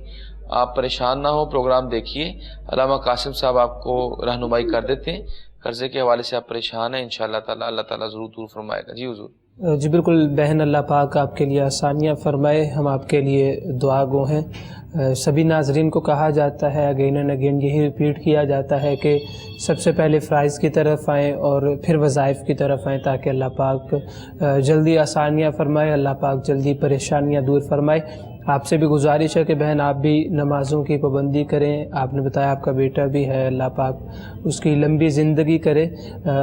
آپ پریشان نہ ہو، پروگرام دیکھیے. علامہ قاسم صاحب آپ کو رہنمائی کر دیتے ہیں. قرضے کے حوالے سے آپ پریشان ہیں، انشاءاللہ تعالی اللہ تعالیٰ ضرور دور فرمائے گا. جی حضور. جی بالکل بہن، اللہ پاک آپ کے لیے آسانیاں فرمائے. ہم آپ کے لیے دعا گو ہیں. سبھی ناظرین کو کہا جاتا ہے، اگین اینڈ اگین یہی ریپیٹ کیا جاتا ہے کہ سب سے پہلے فرائض کی طرف آئیں اور پھر وظائف کی طرف آئیں، تاکہ اللہ پاک جلدی آسانیاں فرمائے، اللہ پاک جلدی پریشانیاں دور فرمائے. آپ سے بھی گزارش ہے کہ بہن آپ بھی نمازوں کی پابندی کریں. آپ نے بتایا آپ کا بیٹا بھی ہے، اللہ پاک اس کی لمبی زندگی کرے.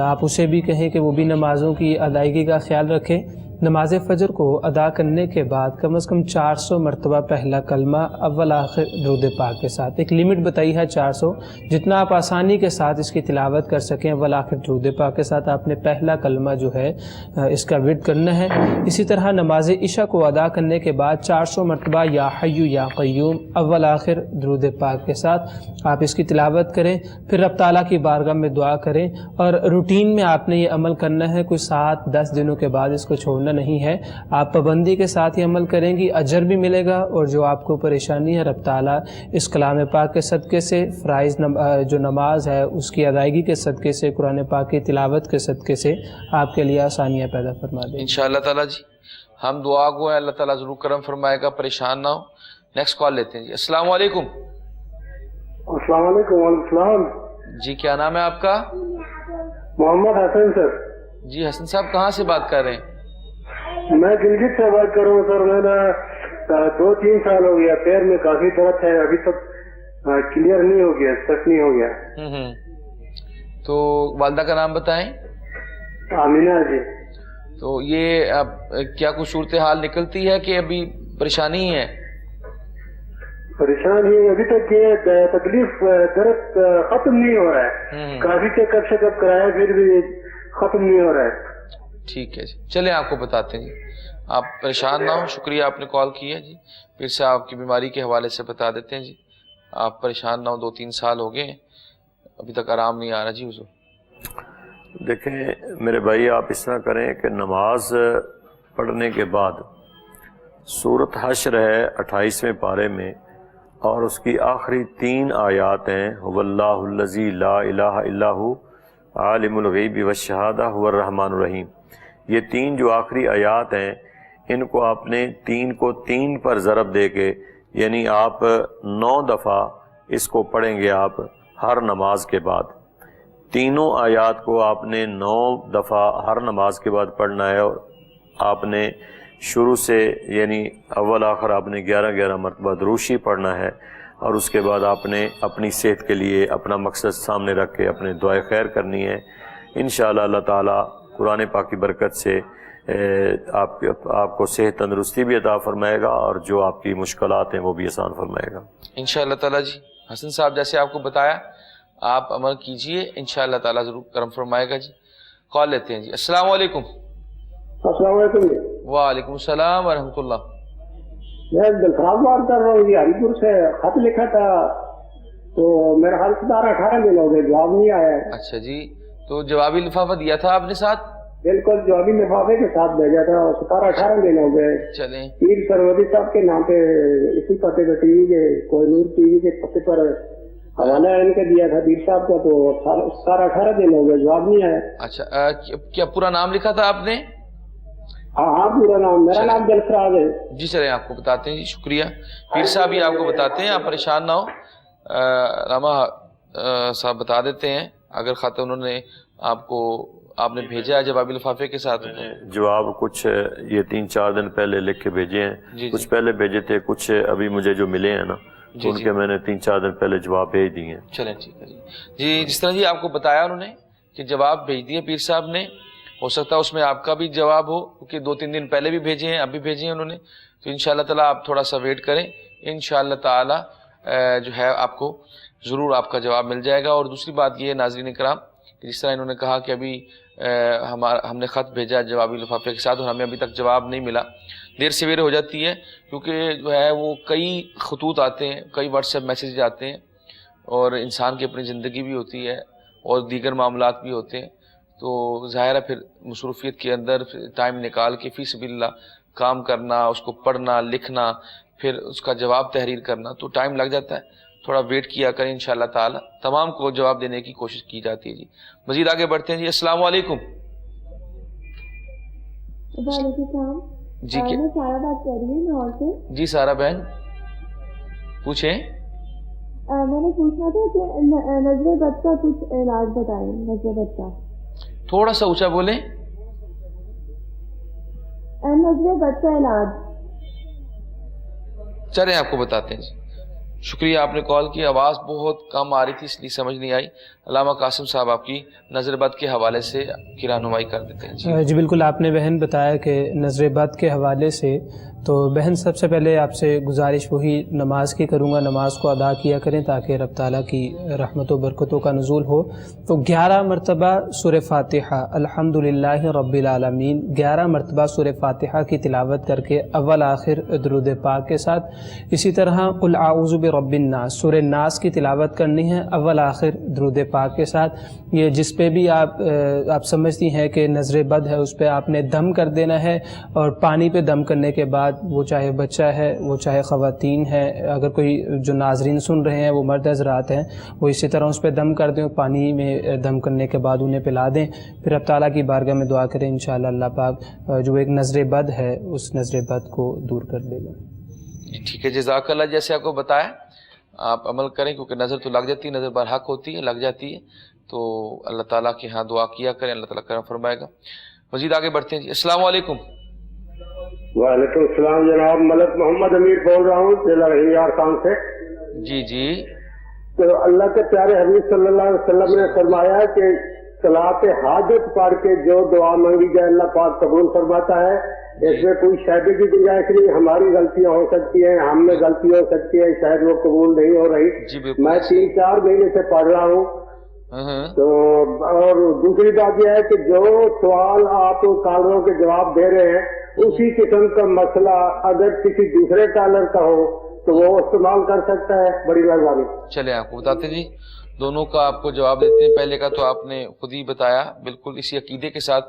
آپ اسے بھی کہیں کہ وہ بھی نمازوں کی ادائیگی کا خیال رکھیں. نماز فجر کو ادا کرنے کے بعد کم از کم 400 مرتبہ پہلا کلمہ اول آخر درود پاک کے ساتھ، ایک لمٹ بتائی ہے 400، جتنا آپ آسانی کے ساتھ اس کی تلاوت کر سکیں اول آخر درود پاک کے ساتھ آپ نے پہلا کلمہ جو ہے اس کا ورد کرنا ہے. اسی طرح نماز عشاء کو ادا کرنے کے بعد 400 مرتبہ یا حی یا قیوم اول آخر درود پاک کے ساتھ آپ اس کی تلاوت کریں. پھر رب تعالیٰ کی بارگاہ میں دعا کریں، اور روٹین میں آپ نے یہ عمل کرنا ہے. کوئی 7-10 دنوں کے بعد اس کو چھوڑنا نہیں ہے. آپ پابندی کے ساتھ یہ عمل کریں گی، اجر بھی ملے گا، اور جو آپ کو پریشانی ہے رب تعالیٰ اس کلام پاک کے صدقے سے، فرائض جو نماز ہے اس کی ادائیگی کے صدقے سے، قرآن پاک کی تلاوت کے صدقے سے آپ کے لیے آسانیاں پیدا فرما دیں انشاءاللہ تعالیٰ. جی ہم دعا گو ہیں، اللہ تعالیٰ ضرور کرم فرمائے گا. پریشان نہ ہو. نیکسٹ کال لیتے ہیں. جی السلام علیکم. السلام علیکم. وعلیکم السلام. جی کیا نام ہے آپ کا؟ محمد حسن سر. جی حسن صاحب کہاں سے بات کر رہے ہیں؟ میں گلگت سے بات کر رہا ہوں سر. میں نے 2-3 سال ہو گیا، پیر میں کافی درد ہے، ابھی تک کلیئر نہیں ہو گیا، سیٹ نہیں ہو گیا. تو والدہ کا نام بتائیں. آمینہ جی. تو یہ اب کیا کوئی صورتحال نکلتی ہے کہ ابھی پریشانی ہی ہے؟ پریشان ہی ابھی تک یہ تکلیف درد ختم نہیں ہو رہا ہے. کافی چیک اپ کرایا پھر بھی ختم نہیں ہو رہا ہے. ٹھیک ہے جی، چلیں آپ کو بتاتے ہیں. جی آپ پریشان نہ ہو. شکریہ آپ نے کال کی ہے. جی پھر سے آپ کی بیماری کے حوالے سے بتا دیتے ہیں. جی آپ پریشان نہ ہو. 2-3 سال ہو گئے ابھی تک آرام نہیں آ رہا. جی حضور. دیکھیں میرے بھائی، آپ اس طرح کریں کہ نماز پڑھنے کے بعد سورۃ حشر ہے 28ویں پارے میں، اور اس کی آخری 3 آیات ہیں، هو اللہ الذی لا الہ الا هو عالم الغیب والشہادہ هو الرحمن الرحیم. یہ 3 جو آخری آیات ہیں، ان کو آپ نے 3 کو 3 پر ضرب دے کے، یعنی آپ 9 دفعہ اس کو پڑھیں گے آپ ہر نماز کے بعد. تینوں آیات کو آپ نے 9 دفعہ ہر نماز کے بعد پڑھنا ہے، اور آپ نے شروع سے یعنی اول آخر آپ نے 11 مرتبہ دروشی پڑھنا ہے، اور اس کے بعد آپ نے اپنی صحت کے لیے اپنا مقصد سامنے رکھ کے اپنے دعائے خیر کرنی ہے۔ انشاءاللہ اللہ تعالیٰ قرآن پاک کی برکت سے آپ کو صحت تندرستی بھی عطا فرمائے گا، اور جو آپ کی مشکلات ہیں وہ بھی آسان فرمائے گا انشاءاللہ تعالیٰ۔ جی حسن صاحب، جیسے آپ کو بتایا آپ عمل کیجئے، انشاءاللہ تعالیٰ ضرور کرم فرمائے گا۔ جی کال لیتے ہیں۔ جی السلام علیکم۔ السلام علیکم جی۔ وعلیکم السلام ورحمۃ اللہ۔ میں دلخواست بات کر رہا ہوں جی، ہری پور سے خط لکھا تھا تو میرا خیال 17-18 دن ہو گئے، جواب نہیں آیا ہے۔ اچھا جی، تو جوابی لفافہ دیا تھا آپ نے ساتھ؟ بالکل جوابی لفافے کے ساتھ بھیجا تھا، 17-18 دن ہو گئے۔ چلیں پیر سرودی صاحب کے نام پہ اسی پتے پہ ٹی وی کے کوئی نور ٹی وی کے پتے پر حوالہ ان کے دیا تھا پیر صاحب کا، تو 17-18 دن ہو گئے، جواب نہیں آیا۔ اچھا، کیا پورا نام لکھا تھا آپ نے؟ ہاں پورا نام، میرا نام دلفراز ہے جی چلیں آپ کو بتاتے ہیں۔ جی شکریہ پیر صاحب، یہ آپ کو بتاتے ہیں، آپ پریشان نہ ہو، راما صاحب بتا دیتے ہیں اگر خط انہوں نے آپ نے بھیجا ہے جوابی لفافے کے ساتھ۔ جواب کچھ یہ 3-4 دن پہلے لکھ کے بھیجے ہیں، کچھ پہلے بھیجے تھے، کچھ ابھی مجھے جو ملے ہیں نا ان کے میں نے 3-4 دن پہلے جواب بھیج دیے ہیں۔ چلیں ٹھیک ہے جی۔ جس طرح جی آپ کو بتایا انہوں نے کہ جواب بھیج دیے پیر صاحب نے، ہو سکتا ہے اس میں آپ کا بھی جواب ہو، کیونکہ 2-3 دن پہلے بھی بھیجے ہیں، اب بھی بھیجے ہیں انہوں نے، تو انشاءاللہ تعالیٰ آپ تھوڑا سا ویٹ کریں، انشاءاللہ تعالیٰ جو ہے آپ کو ضرور آپ کا جواب مل جائے گا۔ اور دوسری بات یہ ہے ناظرین کرام کہ جس طرح انہوں نے کہا کہ ابھی ہم نے خط بھیجا جوابی لفافے کے ساتھ اور ہمیں ابھی تک جواب نہیں ملا، دیر سویرے ہو جاتی ہے، کیونکہ جو ہے وہ کئی خطوط آتے ہیں، کئی واٹس ایپ میسیج آتے ہیں، اور انسان کی اپنی زندگی بھی ہوتی ہے اور دیگر معاملات بھی ہوتے ہیں، تو ظاہر ہے پھر مصروفیت کے اندر ٹائم نکال کے فی سبیل اللہ کام کرنا، اس کو پڑھنا لکھنا، پھر اس کا جواب تحریر کرنا، تو ٹائم لگ جاتا ہے۔ تھوڑا ویٹ کیا کریں، انشاءاللہ تعالی تمام کو جواب دینے کی کوشش کی جاتی ہے۔ جی مزید آگے بڑھتے ہیں۔ جی السلام علیکم۔ وعلیکم السلام۔ جی میں سارا بات کر رہی ہوں لاہور سے۔ جی سارا بہن پوچھیں۔ میں نے پوچھنا تھا کہ نظر بد کا کچھ علاج بتائیں، نظر بد کا۔ تھوڑا سا اونچا بولیں۔ نظر بد کا علاج۔ چلیں آپ کو بتاتے ہیں۔ جی شکریہ آپ نے کال کی، آواز بہت کم آ رہی تھی اس لیے سمجھ نہیں آئی۔ علامہ قاسم صاحب آپ کی نظر بد کے حوالے سے کی رہنمائی کر دیتے ہیں۔ جی بالکل، آپ نے بہن بتایا کہ نظر بد کے حوالے سے، تو بہن سب سے پہلے آپ سے گزارش وہی نماز کی کروں گا، نماز کو ادا کیا کریں تاکہ رب تعالیٰ کی رحمت و برکتوں کا نزول ہو۔ تو 11 مرتبہ سورہ فاتحہ الحمدللہ رب العالمین، 11 مرتبہ سورہ فاتحہ کی تلاوت کر کے اول آخر درود پاک کے ساتھ، اسی طرح قل اعوذ برب الناس سورہ ناس کی تلاوت کرنی ہے اول آخر درود پاک کے ساتھ۔ یہ جس پہ بھی آپ سمجھتی ہیں کہ نظر بد ہے اس پہ آپ نے دم کر دینا ہے، اور پانی پہ دم کرنے کے بعد وہ چاہے بچہ ہے وہ چاہے خواتین ہے، اگر کوئی جو ناظرین سن رہے ہیں وہ مرد حضرات ہیں، وہ اسی طرح اس پہ دم کر دیں، پانی میں دم کرنے کے بعد انہیں پلا دیں، پھر اب تعالیٰ کی بارگاہ میں دعا کریں، انشاءاللہ اللہ پاک جو ایک نظر بد ہے اس نظر بد کو دور کر دے گا۔ ٹھیک ہے، جزاک اللہ۔ جیسے آپ کو بتایا آپ عمل کریں، کیونکہ نظر تو لگ جاتی ہے، نظر برحق ہوتی ہے، لگ جاتی ہے، تو اللہ تعالیٰ کے ہاں دعا کیا کریں، اللہ تعالیٰ کرم فرمائے گا۔ مزید آگے بڑھتے ہیں۔ جی السلام علیکم۔ وعلیکم السلام جناب، ملک محمد امیر بول رہا ہوں ضلع رحیار خان سے۔ جی جی۔ تو اللہ کے پیارے حبیب صلی اللہ علیہ وسلم نے فرمایا کہ صلاۃ حاجت پڑھ کے جو دعا مانگی جائے اللہ پاک قبول فرماتا ہے، اس میں کوئی شائبے کی گنجائش نہیں، ہماری غلطیاں ہو سکتی ہیں، ہم میں غلطی ہو سکتی ہے، شاید وہ قبول نہیں ہو رہی۔ میں 3-4 مہینے سے پڑھ رہا ہوں، تو اور دوسری بات یہ ہے کہ جو سوال آپ کالروں کے جواب دے رہے ہیں اسی قسم کا مسئلہ اگر کسی دوسرے کالر کا ہو تو وہ استعمال کر سکتا ہے، بڑی مہربانی۔ چلے آپ کو بتاتے جی، دونوں کا آپ کو جواب دیتے ہیں۔ پہلے کا تو آپ نے خود ہی بتایا، بالکل اسی عقیدے کے ساتھ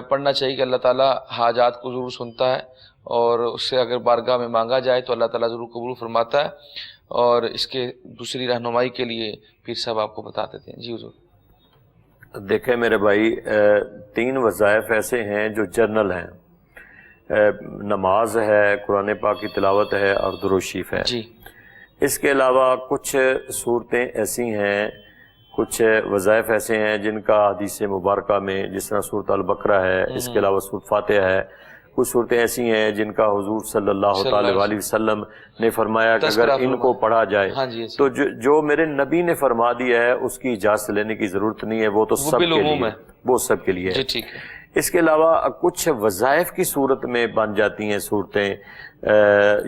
پڑھنا چاہیے کہ اللہ تعالیٰ حاجات کو ضرور سنتا ہے، اور اس سے اگر بارگاہ میں مانگا جائے تو اللہ تعالیٰ ضرور قبول فرماتا ہے۔ اور اس کے دوسری رہنمائی کے لیے پیر صاحب آپ کو بتا دیتے ہیں۔ جی حضور۔ دیکھیں میرے بھائی، 3 وظائف ایسے ہیں جو جرنل ہیں، نماز ہے، قرآن پاک کی تلاوت ہے، اور درود شریف ہے۔ جی۔ اس کے علاوہ کچھ صورتیں ایسی ہیں کچھ وظائف ایسے ہیں جن کا حدیث مبارکہ میں، جس طرح سورۃ البقرہ ہے، اس کے علاوہ سورۃ فاتحہ ہے، کچھ صورتیں ایسی ہیں جن کا حضور صلی اللہ تعالی علیہ وسلم نے فرمایا کہ اگر ان کو پڑھا جائے تو جو میرے نبی نے فرما دیا ہے اس کی اجازت لینے کی ضرورت نہیں ہے، وہ تو سب کے لیے، وہ سب کے لیے ہے۔ اس کے علاوہ کچھ وظائف کی صورت میں بن جاتی ہیں صورتیں،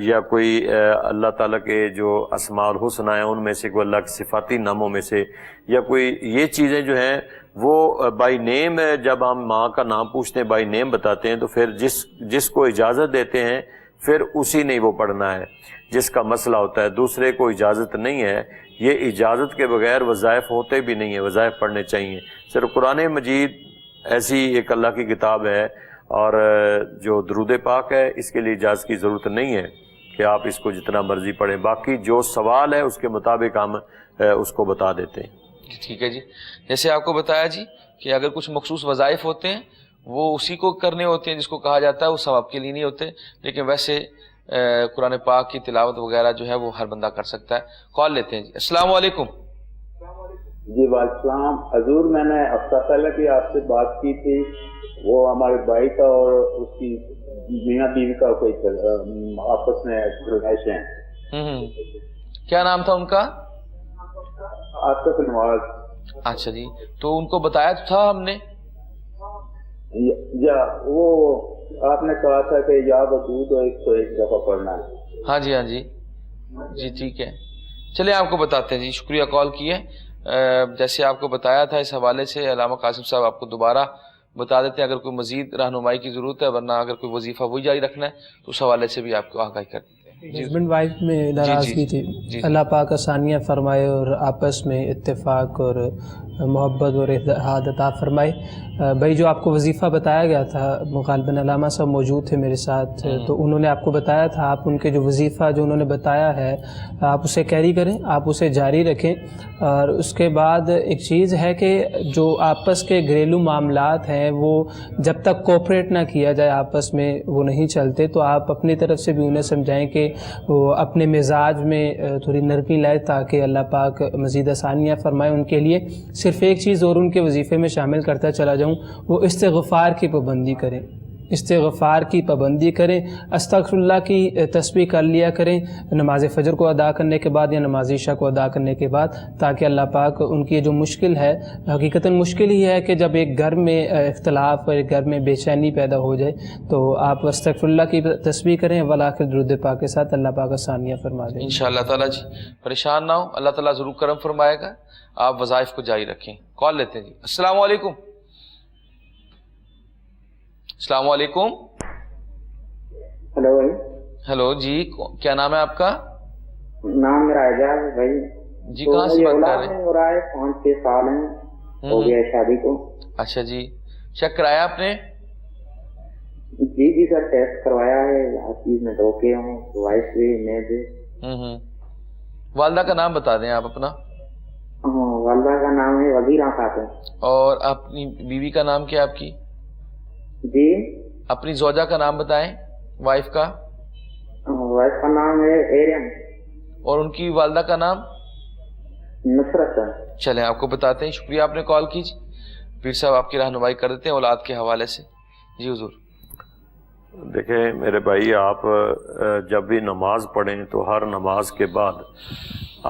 یا کوئی اللہ تعالیٰ کے جو اسماء الحسنہ ہیں ان میں سے، کوئی اللہ کے صفاتی ناموں میں سے، یا کوئی یہ چیزیں جو ہیں وہ بائی نیم، جب ہم ماں کا نام پوچھتے ہیں بائی نیم بتاتے ہیں تو پھر جس کو اجازت دیتے ہیں پھر اسی نے وہ پڑھنا ہے، جس کا مسئلہ ہوتا ہے، دوسرے کو اجازت نہیں ہے۔ یہ اجازت کے بغیر وظائف ہوتے بھی نہیں ہیں، وظائف پڑھنے چاہیے۔ صرف قرآن مجید ایسی ایک اللہ کی کتاب ہے، اور جو درود پاک ہے اس کے لیے اجازت کی ضرورت نہیں ہے کہ آپ اس کو جتنا مرضی پڑھیں، باقی جو سوال ہے اس کے مطابق ہم اس کو بتا دیتے ہیں۔ ٹھیک ہے جی، جیسے آپ کو بتایا جی کہ اگر کچھ مخصوص وظائف ہوتے ہیں وہ اسی کو کرنے ہوتے ہیں جس کو کہا جاتا ہے، وہ ثواب کے لیے نہیں ہوتے، لیکن ویسے قرآن پاک کی تلاوت وغیرہ جو ہے وہ ہر بندہ کر سکتا ہے۔ کال لیتے ہیں جی۔ السلام علیکم۔ جی وعلیکم السلام حضور، میں نے ہفتہ پہلے بھی آپ سے بات کی تھی، وہ ہمارے بھائی کا اور اس کی میاں بیوی کا کوئی آپس میں رہائش ہیں۔ کیا نام تھا ان کا؟ آصف نواز۔ اچھا جی، تو ان کو بتایا تو تھا ہم نے؟ یا وہ آپ نے کہا تھا کہ یا ودود 101 دفعہ پڑھنا ہے۔ ہاں جی ہاں جی جی ٹھیک ہے، چلے آپ کو بتاتے ہیں جی، شکریہ کال کیے۔ جیسے آپ کو بتایا تھا اس حوالے سے علامہ قاسم صاحب آپ کو دوبارہ بتا دیتے ہیں، اگر کوئی مزید رہنمائی کی ضرورت ہے، ورنہ اگر کوئی وظیفہ وہی جاری رکھنا ہے تو اس حوالے سے بھی آپ کو آگاہی کر دیتے ہیں۔ ہسبینڈ وائف میں ناراضگی تھی، اللہ پاک آسانیاں فرمائے اور آپس میں اتفاق اور محبت اور اتحاد عطا فرمائے۔ بھائی جو آپ کو وظیفہ بتایا گیا تھا، غالباً علامہ صاحب موجود تھے میرے ساتھ، تو انہوں نے آپ کو بتایا تھا، آپ ان کے جو وظیفہ جو انہوں نے بتایا ہے آپ اسے کیری کریں، آپ اسے جاری رکھیں۔ اور اس کے بعد ایک چیز ہے کہ جو آپس کے گھریلو معاملات ہیں وہ جب تک کوپریٹ نہ کیا جائے آپس میں وہ نہیں چلتے، تو آپ اپنی طرف سے بھی انہیں سمجھائیں کہ وہ اپنے مزاج میں تھوڑی نرمی لائے تاکہ اللہ پاک مزید آسانیاں فرمائے ان کے لیے۔ صرف ایک چیز اور ان کے وظیفے میں شامل کرتا چلا جاؤں، وہ استغفار کی پابندی کریں، استغفار کی پابندی کریں، استغفر اللہ کی تسبیح کر لیا کریں نماز فجر کو ادا کرنے کے بعد یا نماز عشاء کو ادا کرنے کے بعد، تاکہ اللہ پاک ان کی جو مشکل ہے، حقیقتاً مشکل ہی ہے کہ جب ایک گھر میں اختلاف اور ایک گھر میں بے چینی پیدا ہو جائے تو آپ استغفر اللہ کی تسبیح کریں، والآخر درود پاک کے ساتھ اللہ پاک آسانیاں فرما دیں انشاءاللہ تعالیٰ۔ جی پریشان نہ ہو، اللہ تعالیٰ ضرور کرم فرمائے گا، آپ وظائف کو جاری رکھیں۔ کال لیتے ہیں جی۔ السلام علیکم۔ السلام علیکم۔ ہلو بھائی۔ ہلو جی، کیا نام ہے آپ کا؟ نام میرا اعجاز ہے بھائی۔ جی کہاں سے بات کر رہے ہیں؟ ہو رہا ہے 5-6 سال ہیں، ہو گیا شادی کو۔ اچھا جی، چیک کرایا آپ نے؟ جی سر، ٹیسٹ کروایا ہے، ہر چیز میں دھوکے ہوں، وائس بھی میں بھی۔ والدہ کا نام بتا دیں آپ اپنا۔ والدہ کا نام ہے وزیرہ خاتون۔ اور اپنی بیوی کا نام کیا آپ کی؟ جی اپنی زوجہ کا نام بتائیں، وائف کا۔ وائف کا نام ہے ایرم۔ اور ان کی والدہ کا نام؟ نصرت۔ چلیں آپ کو بتاتے ہیں، شکریہ آپ نے کال کی۔ پیر صاحب آپ کی رہنمائی کر دیتے ہیں اولاد کے حوالے سے۔ جی حضور۔ دیکھیں میرے بھائی، آپ جب بھی نماز پڑھیں تو ہر نماز کے بعد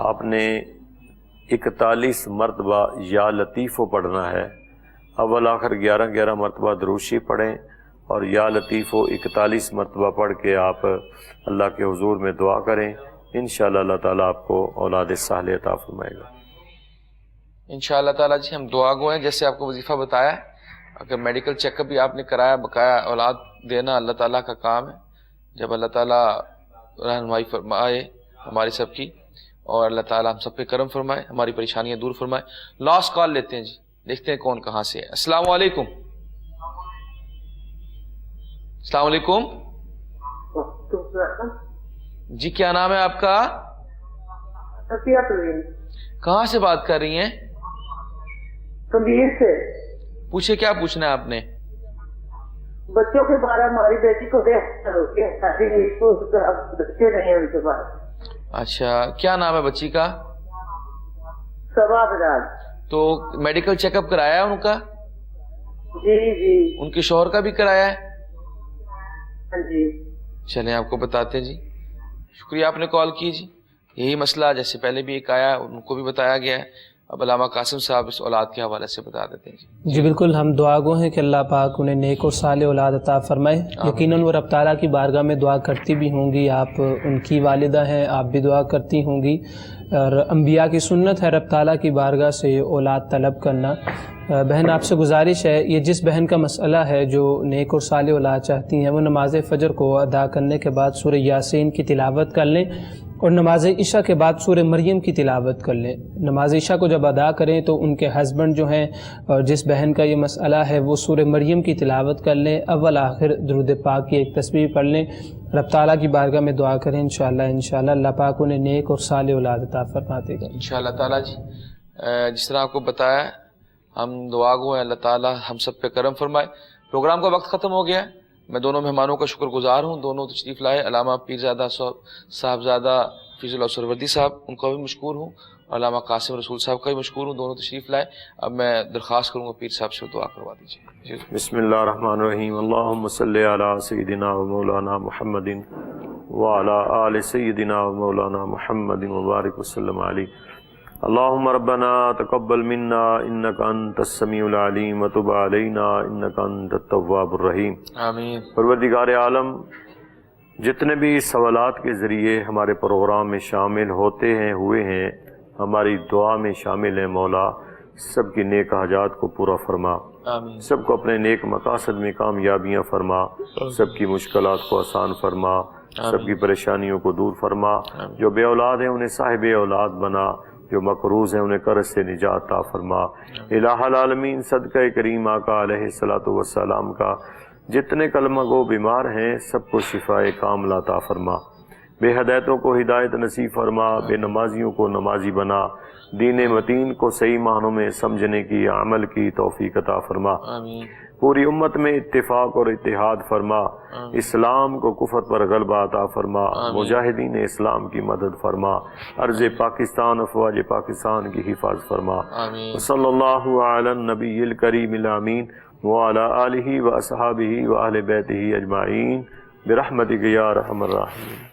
آپ نے 41 مرتبہ یا لطیفو پڑھنا ہے۔ اول آخر 11 مرتبہ دروشی پڑھیں اور یا لطیفو 41 مرتبہ پڑھ کے آپ اللہ کے حضور میں دعا کریں، انشاءاللہ اللہ تعالیٰ آپ کو اولاد صالح عطا فرمائے گا انشاءاللہ تعالیٰ۔ جی ہم دعا گو ہیں، جیسے آپ کو وظیفہ بتایا ہے، اگر میڈیکل چیک اپ بھی آپ نے کرایا، بقایا اولاد دینا اللہ تعالیٰ کا کام ہے۔ جب اللہ تعالیٰ رہنمائی فرمائے ہماری سب کی، اور اللہ تعالیٰ ہم سب پہ کرم فرمائے، ہماری پریشانیاں دور فرمائے۔ لاسٹ کال لیتے ہیں جی، دیکھتے ہیں کون کہاں سے ہے۔ السلام علیکم۔ السلام علیکم جی، کیا نام ہے آپ کا؟ کہاں سے بات کر رہی ہیں؟ سے۔ پوچھے، کیا پوچھنا ہے آپ نے؟ بچوں کے بارے میں ہماری بیٹی کو بچے نہیں ہیں ان کے پاس۔ اچھا، کیا نام ہے بچی کا؟ صبا بجاج۔ تو تو میڈیکل چیک اپ کرایا ہے ان کا؟ جی جی. ان کے شوہر کا بھی کرایا ہے؟ ہاں جی. چلیں آپ کو بتاتے ہیں جی. شکریہ آپ نے کال کی جی. یہی مسئلہ جیسے پہلے بھی ایک آیا ان کو بھی بتایا گیا ہے. اب علامہ قاسم صاحب اس اولاد کے حوالے سے بتا دیتے ہیں جی. جی بالکل، ہم دعا گو ہیں کہ اللہ پاک انہیں نیک اور صالح اولاد عطا فرمائے. یقیناً وہ رب تعالیٰ کی بارگاہ میں دعا کرتی بھی ہوں گی. آپ ان کی والدہ ہیں، آپ بھی دعا کرتی ہوں گی، اور انبیاء کی سنت ہے رب تعالیٰ کی بارگاہ سے اولاد طلب کرنا. بہن آپ سے گزارش ہے، یہ جس بہن کا مسئلہ ہے جو نیک اور صالح اولاد چاہتی ہیں، وہ نماز فجر کو ادا کرنے کے بعد سورہ یاسین کی تلاوت کر لیں اور نماز عشاء کے بعد سورہ مریم کی تلاوت کر لیں. نماز عشاء کو جب ادا کریں تو ان کے ہسبینڈ جو ہیں اور جس بہن کا یہ مسئلہ ہے وہ سورہ مریم کی تلاوت کر لیں. اول آخر درود پاک کی ایک تسبیح پڑھ لیں. رب تعالیٰ کی بارگاہ میں دعا کریں. انشاءاللہ اللہ پاک انہیں نیک اور صالح اولاد عطا فرما دے گا انشاءاللہ تعالیٰ جی. جس طرح آپ کو بتایا ہم دعا گو ہیں اللہ تعالیٰ ہم سب پہ کرم فرمائے. پروگرام کا وقت ختم ہو گیا ہے. میں دونوں مہمانوں کا شکر گزار ہوں. دونوں تشریف لائے، علامہ پیرزادہ صاحبزادہ فیض اللہ سروردی صاحب، ان کا بھی مشکور ہوں، اور علامہ قاسم رسول صاحب کا بھی مشکور ہوں. دونوں تشریف لائے. اب میں درخواست کروں گا پیر صاحب سے دعا کروا دیجیے. بسم اللہ الرحمن الرحیم. اللہم صلی علی سیدنا و مولانا محمد وعلی آل سیدنا و مولانا محمد مبارک وسلم علیہ. اللہم ربنا تقبل منا انک انت السمیع العلیم وتب علینا انک انت التواب الرحیم. آمین. پروردگار عالم، جتنے بھی سوالات کے ذریعے ہمارے پروگرام میں شامل ہوتے ہیں ہوئے ہیں، ہماری دعا میں شامل ہیں مولا، سب کی نیک حاجات کو پورا فرما. آمین. سب کو اپنے نیک مقاصد میں کامیابیاں فرما. سب کی مشکلات کو آسان فرما. سب کی پریشانیوں کو دور فرما. جو بے اولاد ہیں انہیں صاحب اولاد بنا. جو مقروض ہیں انہیں قرض سے نجات عطا فرما. الہ العالمین، صدقہ کریم آقا علیہ الصلوۃ والسلام کا جتنے کلمہ گو بیمار ہیں سب کو شفائے کاملہ عطا فرما. بے ہدایتوں کو ہدایت نصیب فرما. بے نمازیوں کو نمازی بنا. دین متین کو صحیح معنوں میں سمجھنے کی، عمل کی توفیق عطا فرما. آمین. پوری امت میں اتفاق اور اتحاد فرما. اسلام کو کفر پر غلبہ عطا فرما. مجاہدین اسلام کی مدد فرما. ارض پاکستان، افواج پاکستان کی حفاظت فرما. صلی اللہ علی النبی الکریم الامین وعلی آلہ و اصحابہ و اہل بیتہ اجمعین برحمتک یا ارحم الراحمین.